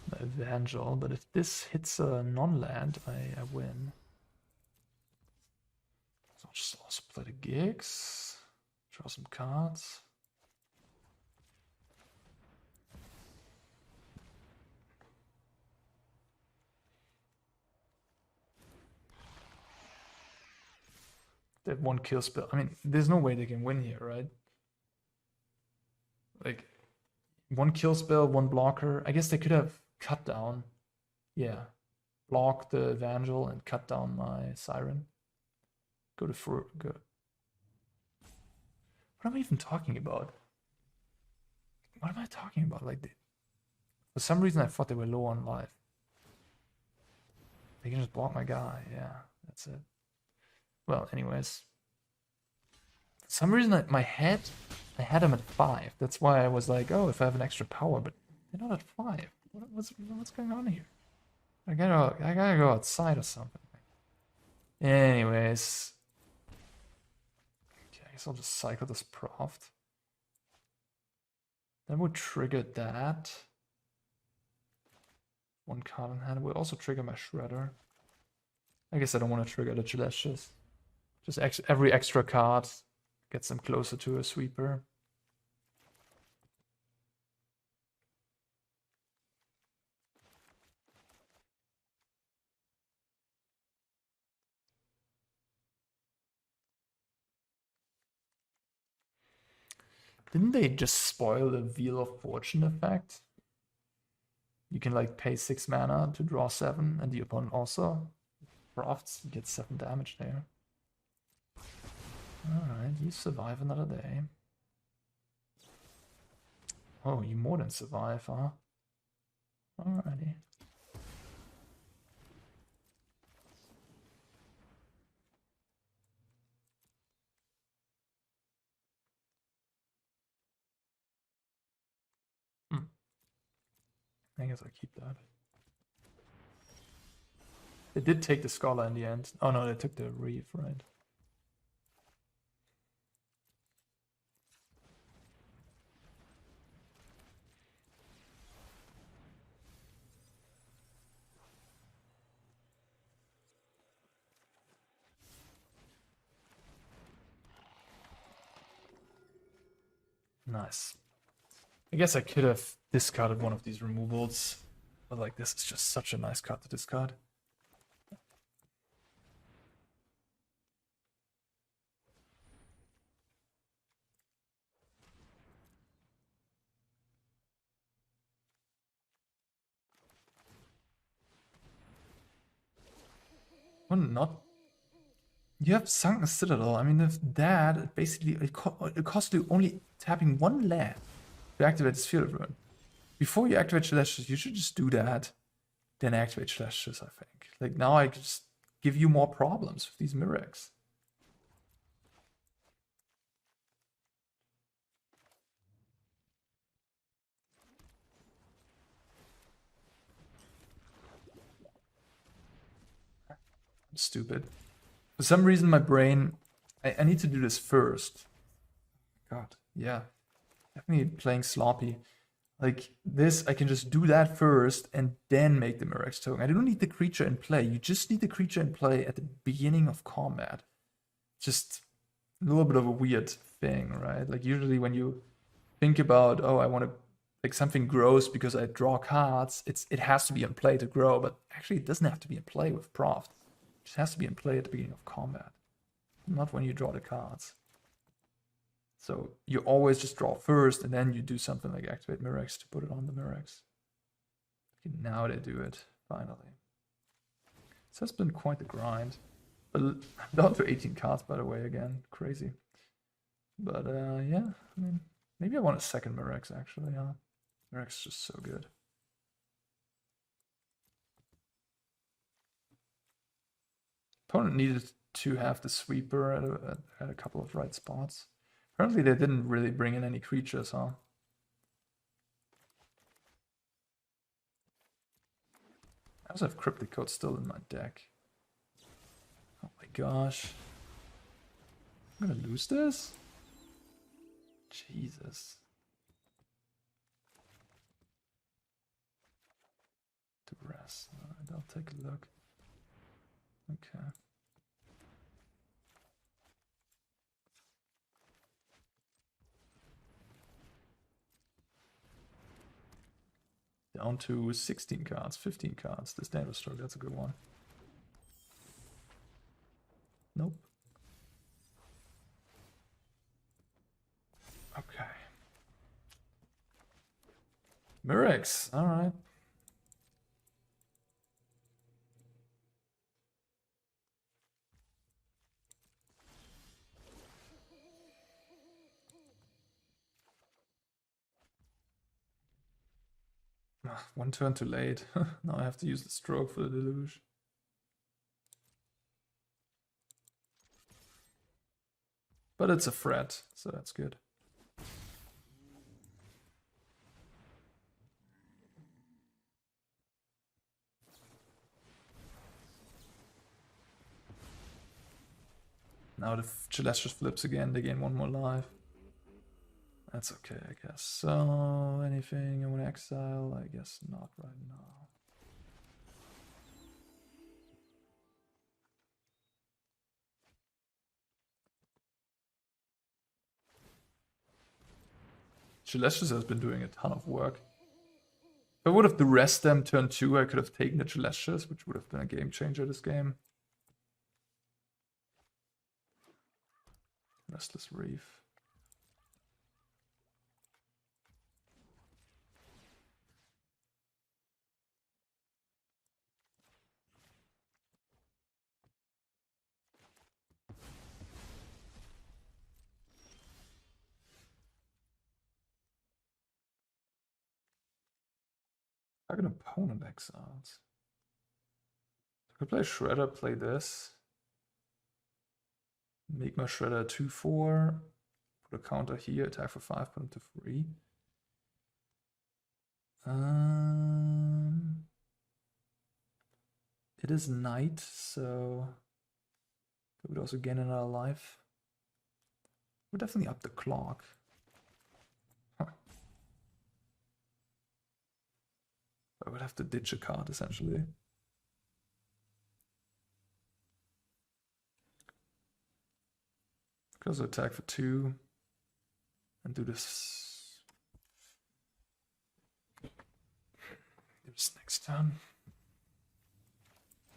The Evangel, but if this hits a non-land, I win. So I'll just also play the Gigs, draw some cards. They have 1 kill spell. I mean, there's no way they can win here, right? Like, 1 kill spell, 1 blocker. I guess they could have cut down. Yeah. Block the Evangel and cut down my Siren. Go. What am I even talking about? What am I talking about? Like, for some reason I thought they were low on life. They can just block my guy. Yeah, that's it. Well, anyways. For some reason, I had him at 5. That's why I was like, oh, if I have an extra power, but they're not at 5. What's going on here? I gotta go outside or something. Anyways. Okay, I guess I'll just cycle this Proft. That would trigger that. 1 card in hand. It would also trigger my Shredder. I guess I don't want to trigger the Celestials. Just every extra card gets them closer to a sweeper. Didn't they just spoil the Wheel of Fortune effect? You can like pay 6 mana to draw 7, and the opponent also Profts, you get 7 damage there. Alright, you survive another day. Oh, you more than survive, huh? Alrighty. I guess I'll keep that. They did take the Scholar in the end. Oh no, they took the Reef, right? Nice. I guess I could have discarded one of these removals, but like this is just such a nice card to discard. Oh, not. You have Sunken Citadel. I mean, if that basically it costs you only tapping 1 land to activate this Field of Ruin. Before you activate Celestials, you should just do that, then activate Celestials, I think. Like now I just give you more problems with these Mirrex. I'm stupid. For some reason my brain, I need to do this first. God, yeah. Definitely playing sloppy. Like this, I can just do that first and then make the Mirrex token. I don't need the creature in play. You just need the creature in play at the beginning of combat. Just a little bit of a weird thing, right? Like usually when you think about, oh, I want to, like something grows because I draw cards, it has to be in play to grow, but actually it doesn't have to be in play with Proft. It just has to be in play at the beginning of combat, not when you draw the cards. So you always just draw first, and then you do something like activate Mirrex to put it on the Mirrex. Okay, now they do it, finally. So it's been quite the grind. But I'm down to 18 cards, by the way, again. Crazy. But yeah, I mean, maybe I want a second Mirrex, actually. Yeah. Mirrex is just so good. Opponent needed to have the Sweeper at a couple of right spots. Apparently they didn't really bring in any creatures, huh? I also have Cryptic Coat still in my deck. Oh my gosh. I'm gonna lose this? Jesus. Duress. Alright, I'll take a look. Okay. Down to 16 cards, 15 cards. Disdainful Stroke, that's a good one. Nope. Okay. Mirrex, alright. One turn too late. Now I have to use the stroke for the deluge. But it's a threat, so that's good. Now the Celestial flips again, they gain 1 more life. That's okay, I guess. So, anything I want to exile? I guess not right now. Celestials has been doing a ton of work. If I would have Duressed them turn 2, I could have taken the Celestials, which would have been a game changer this game. Restless Reef. Target opponent exiled. I could play Shredder, play this. Make my Shredder 2/4. Put a counter here, attack for 5, put him to 3. It is night, so I would also gain another life. We're definitely up the clock. Huh. I would have to ditch a card essentially. Could also attack for 2 and do this. Do this next turn.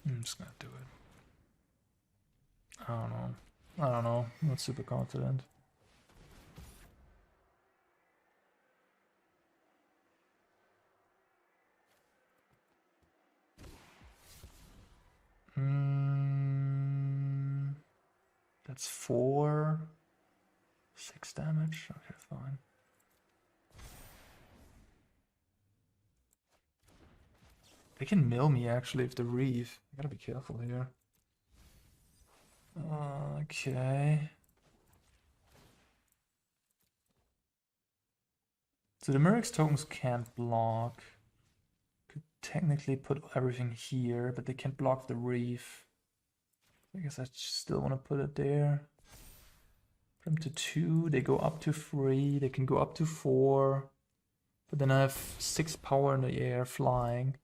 I'm just gonna do it. I don't know. I'm not super confident. That's 4. 6 damage. Okay, fine. They can mill me actually if the reef. I gotta be careful here. Okay. So the Mirrex tokens can't block. Could technically put everything here, but they can't block the reef. I guess I still want to put it there. Put them to 2. They go up to 3. They can go up to 4. But then I have 6 power in the air flying.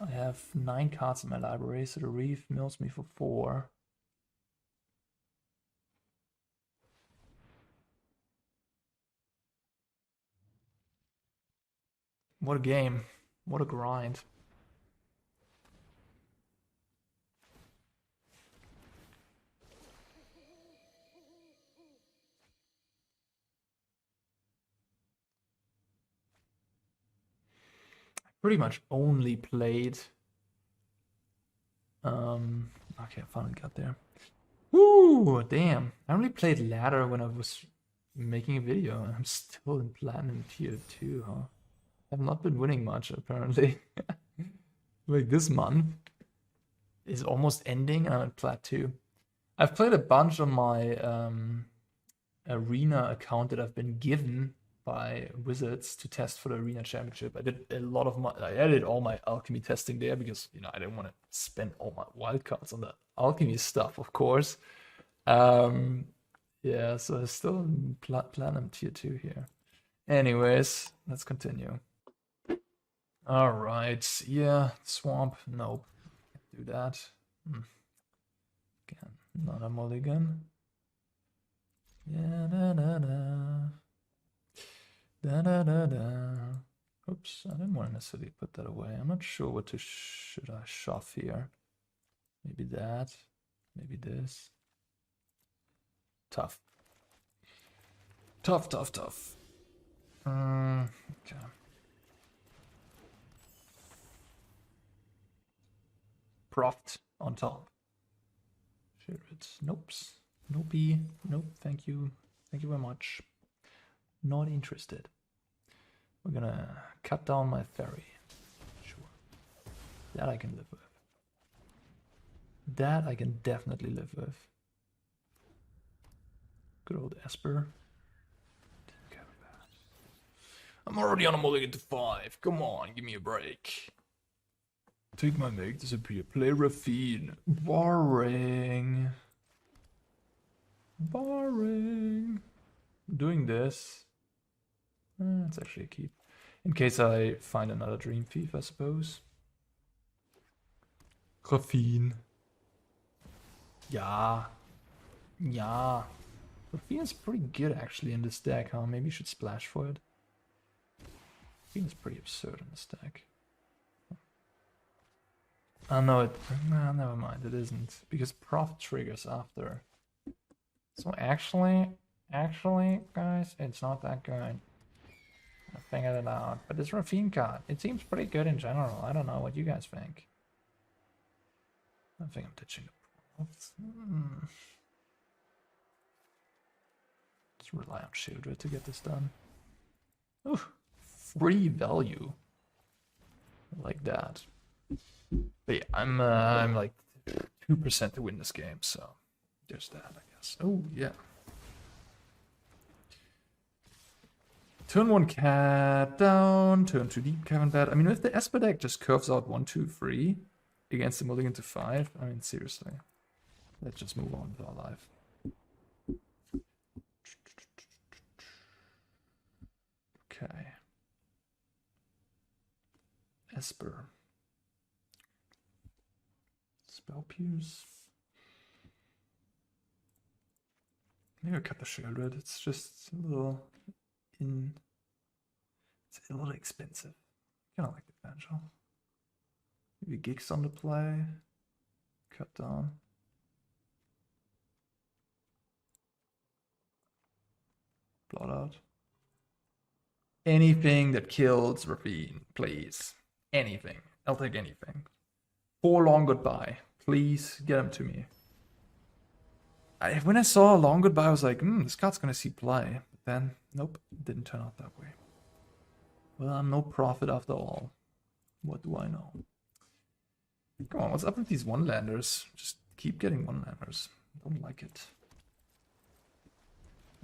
I have 9 cards in my library, so the reef mills me for 4. What a game. What a grind. Pretty much only played. Okay, I finally got there. Woo, damn. I only played ladder when I was making a video, and I'm still in Platinum Tier 2, huh? I've not been winning much, apparently. Like, this month is almost ending, and I'm at Plat 2. I've played a bunch on my Arena account that I've been given by Wizards to test for the Arena Championship. I did a lot of I added all my alchemy testing there because, you know, I didn't want to spend all my wildcards on the alchemy stuff, of course. Yeah, so I'm still in Platinum Tier 2 here. Anyways, let's continue. All right, yeah, swamp, nope, can't do that. Again, not a mulligan. Yeah, da. Oops, I didn't want to necessarily put that away. I'm not sure what should I shove here. Maybe that, maybe this. Tough. Tough. Okay. Proft on top. Sheoldred. Nopes. Nopey. Nope. Thank you. Thank you very much. Not interested. We're gonna cut down my Faerie. Sure. That I can live with. That I can definitely live with. Good old Esper. Didn't care about that. I'm already on a mulligan to 5. Come on, give me a break. Take my make disappear. Play Raffine. Boring. Doing this. It's actually a keep. In case I find another Dreamthief, I suppose. Raffine. Yeah. Raffine is pretty good actually in this deck, huh? Maybe you should splash for it. Raffine is pretty absurd in this deck. Oh no, nah, never mind, it isn't. Because Proft triggers after. So actually, guys, it's not that good. I figured it out. But this Raffine card, it seems pretty good in general. I don't know what you guys think. I think I'm ditching the Proft. Let's rely on Sheoldred to get this done. Ooh, free value. Like that. But yeah, I'm like 2% to win this game, so there's that, I guess. Oh yeah. Turn 1 cat down, turn 2 deep cavern bed. I mean, if the Esper deck just curves out 1, 2, 3 against the mulligan to 5, I mean, seriously. Let's just move on with our life. Okay. Esper. Spell Pierce. Maybe I'll cut the Sheoldred. It's just a little it's a little expensive. Kinda like the Evangel. Maybe Gigs on the play. Cut down. Blot Out. Anything that kills Ravine, please. Anything. I'll take anything. 4 Long Goodbye. Please get them to me. When I saw Long Goodbye, I was like, this card's gonna see play. But then, nope, it didn't turn out that way. Well, I'm no prophet after all. What do I know? Come on, what's up with these one-landers? Just keep getting one-landers. Don't like it.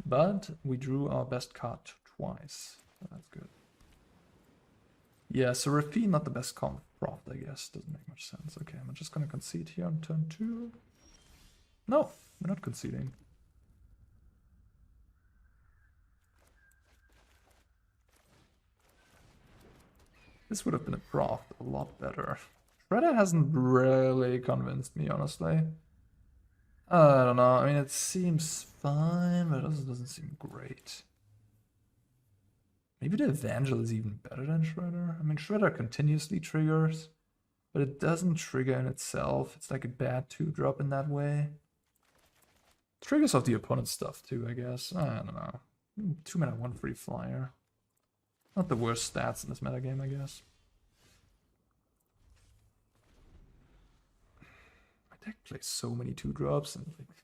But we drew our best card twice. So that's good. Yeah, so Rafine, not the best comp Proft, I guess. Doesn't make much sense. Okay, I'm just gonna concede here on turn 2. No, we're not conceding. This would have been a Proft a lot better. Shredder hasn't really convinced me, honestly. I don't know. I mean, it seems fine, but it also doesn't seem great. Maybe the Evangel is even better than Shredder. I mean, Shredder continuously triggers, but it doesn't trigger in itself. It's like a bad 2-drop in that way. Triggers off the opponent's stuff too, I guess. I don't know. 2 mana, 1 free flyer. Not the worst stats in this metagame, I guess. My deck plays so many 2-drops, and like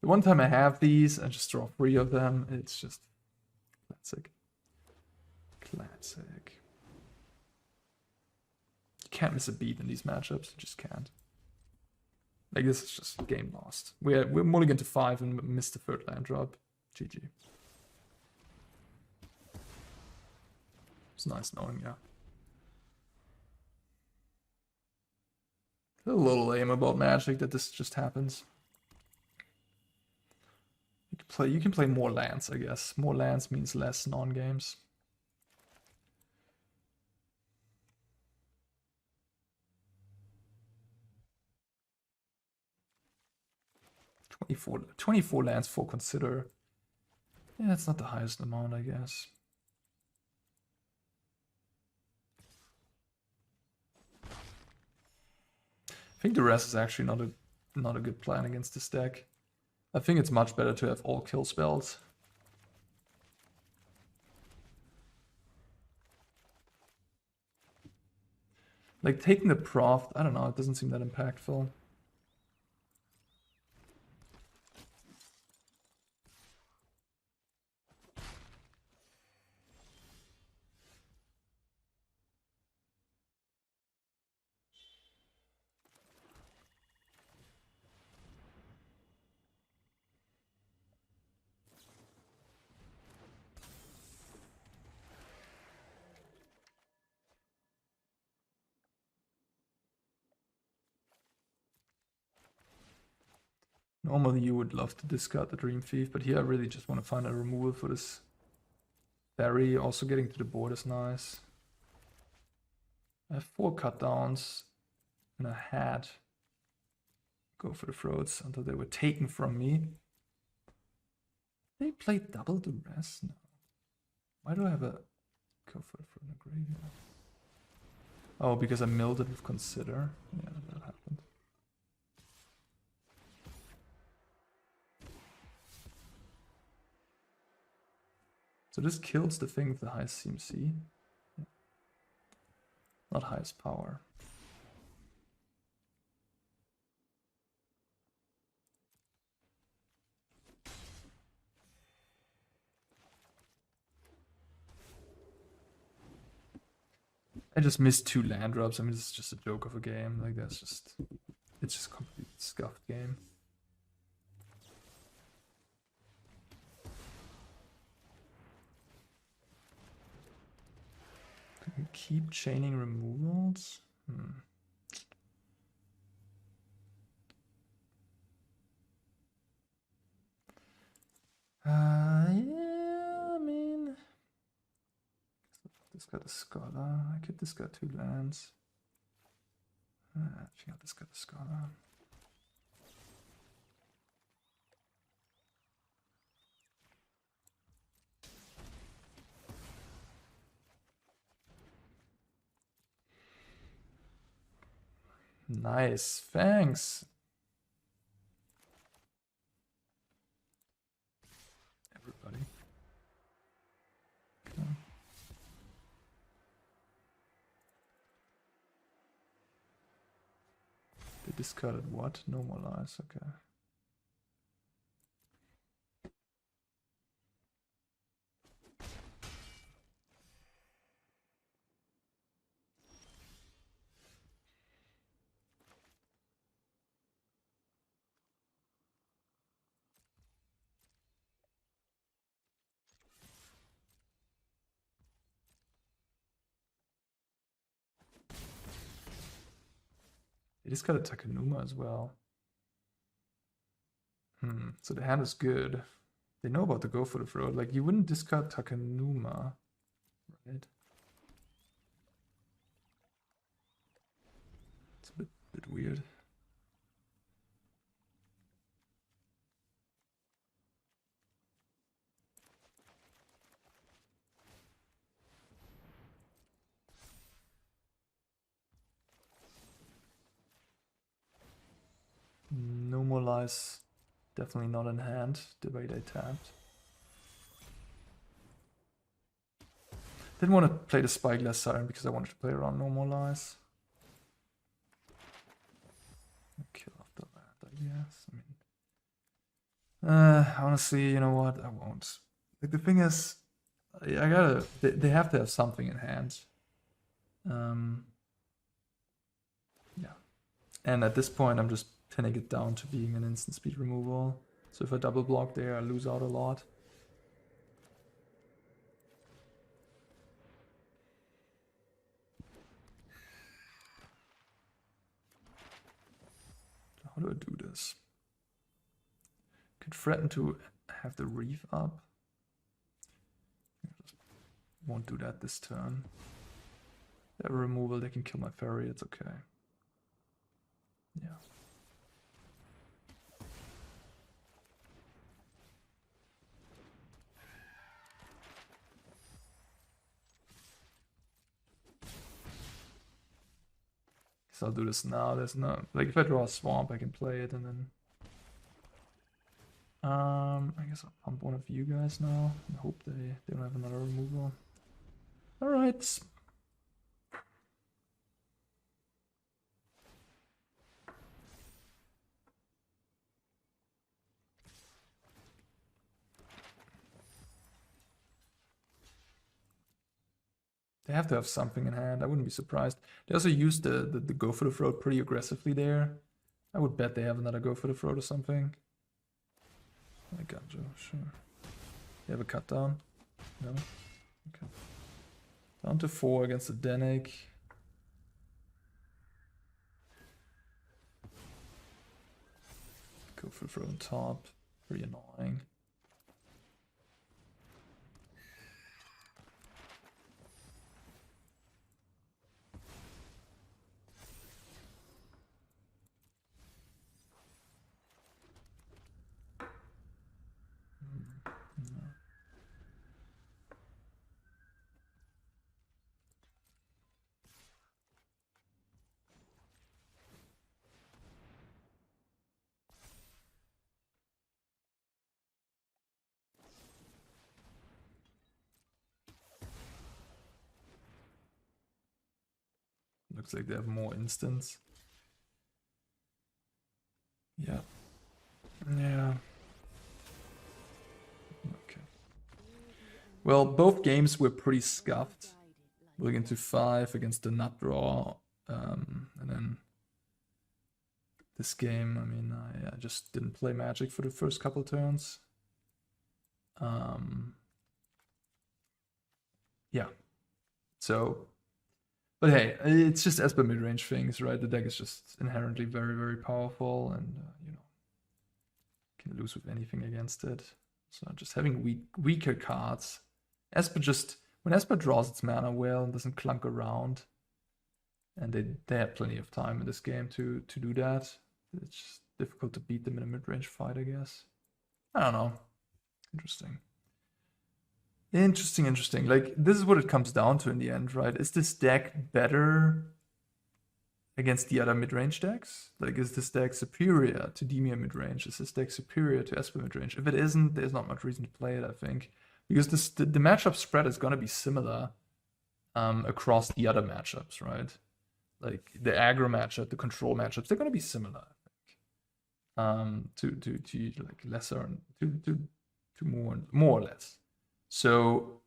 the one time I have these, I just draw 3 of them. It's just classic. Classic. You can't miss a beat in these matchups. You just can't. Like, this is just game lost. We're mulligan to 5 and missed the 3rd land drop. GG. It's nice knowing, yeah. A little lame about Magic that this just happens. You can play more lands, I guess. More lands means less non-games. Twenty-four lands for consider. Yeah, that's not the highest amount, I guess. I think Duress is actually not a good plan against this deck. I think it's much better to have all kill spells. Like taking the Proft, I don't know, it doesn't seem that impactful. Normally you would love to discard the Dreamthief, but here I really just want to find a removal for this Faerie. Also getting to the board is nice. I have 4 cut downs and I had go for the throats until they were taken from me. They played double Duress? No. Why do I have a go for the throat in the graveyard? Oh, because I milled it with consider. Yeah, that happened. So this kills the thing with the highest CMC. Yeah. Not highest power. I just missed 2 land drops. I mean, it's just a joke of a game. Like, it's just a complete scuffed game. Can we keep chaining removals? Yeah, I mean, discard a Scholar. I could discard 2 lands. Actually, I'll discard a Scholar. Nice, thanks. Everybody. Okay. They discarded what? No more lives, okay. They discarded Takenuma as well. So the hand is good. They know about the Go for the Throat. Like, you wouldn't discard Takenuma, right? It's a bit weird. No more lies. Definitely not in hand, the way they tapped. Didn't want to play the Spyglass Siren because I wanted to play around No More Lies. Kill off the land, I guess. I mean, honestly, you know what? I won't. Like, the thing is, I gotta. They have to have something in hand. Yeah. And at this point, I'm just pinning it down to being an instant speed removal. So if I double block there, I lose out a lot. How do I do this? Could threaten to have the reef up. Won't do that this turn. They have a removal, they can kill my Faerie, it's okay. Yeah. So I'll do this now. There's no, like, if I draw a swamp, I can play it, and then I guess I'll pump one of you guys now and hope they don't have another removal. All right. They have to have something in hand. I wouldn't be surprised. They also used the Go for the Throat pretty aggressively there. I would bet they have another Go for the Throat or something. I got you, sure. You have a cut down? No? Okay. Down to 4 against the Eidetic. Go for the Throat on top. Pretty annoying. Looks like they have more instants. Yeah. Yeah. Okay. Well, both games were pretty scuffed. Willing into 5 against the nut draw. And then this game, I mean, I just didn't play Magic for the first couple turns. Yeah. So, but hey, it's just Esper mid-range things, right? The deck is just inherently very, very powerful, and you know, can lose with anything against it. So just having weaker cards. Esper just, when Esper draws its mana well and doesn't clunk around, and they have plenty of time in this game to do that. It's just difficult to beat them in a mid-range fight, I guess. I don't know. Interesting. Interesting. Like, this is what it comes down to in the end, right? Is this deck better against the other mid-range decks? Like, is this deck superior to DIMIR mid-range? Is this deck superior to Esper mid-range? If it isn't, there's not much reason to play it, I think. Because the matchup spread is going to be similar across the other matchups, right? Like, the aggro matchup, the control matchups, they're going to be similar, I think. To like lesser, to more or less. So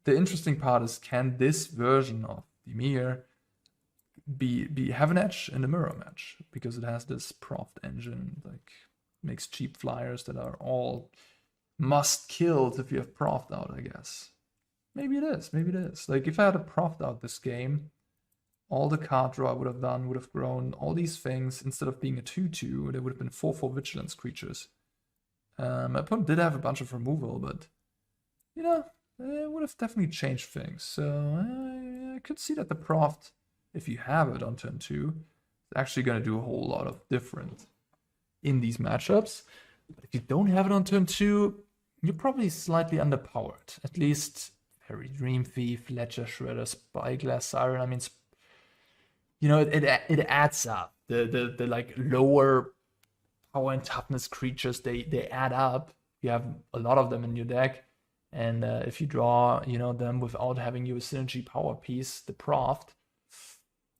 the interesting part is, can this version of DIMIR have an edge in the mirror match, because it has this Proft engine, like makes cheap flyers that are all must kills if you have Proft out, I guess. Maybe it is. Like, if I had a Proft out this game, all the card draw I would have done would have grown all these things. Instead of being a 2/2, there would have been 4/4 vigilance creatures. My opponent did have a bunch of removal, but you know, it would have definitely changed things. So I could see that the Proft, if you have it on turn 2, is actually going to do a whole lot of different in these matchups. But if you don't have it on turn 2, you're probably slightly underpowered. At least Faerie Dreamthief, Ledger Shredder, Spyglass Siren. I mean, you know, it adds up. The like lower power and toughness creatures, they add up. You have a lot of them in your deck. And if you draw, you know, them without having your synergy power piece, the Proft,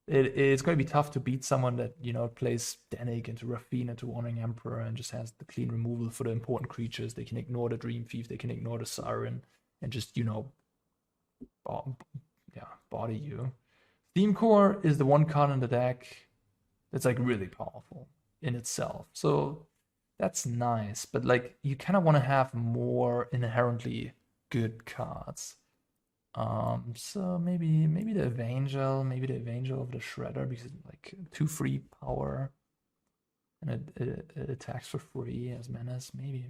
it's going to be tough to beat someone that, you know, plays Danik into Raffine into Warning Emperor and just has the clean removal for the important creatures. They can ignore the Dream Thief, they can ignore the Siren, and just, you know, body you. Steamcore is the one card in the deck that's like really powerful in itself. So that's nice, but like, you kind of want to have more inherently good cards. So maybe the Evangel, of the Shredder, because it's like 2/3 power, and it attacks for free as menace. Maybe.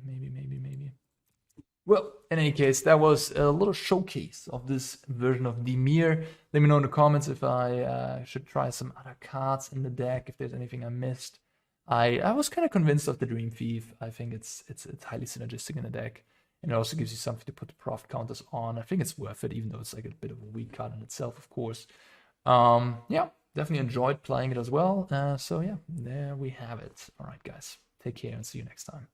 Well, in any case, that was a little showcase of this version of DIMIR. Let me know in the comments if I should try some other cards in the deck, if there's anything I missed. I was kind of convinced of the Dream Thief. I think it's highly synergistic in the deck, and it also gives you something to put the Proft counters on. I think it's worth it, even though it's like a bit of a weak card in itself, of course. Yeah, definitely enjoyed playing it as well. So yeah, there we have it. All right, guys, take care and see you next time.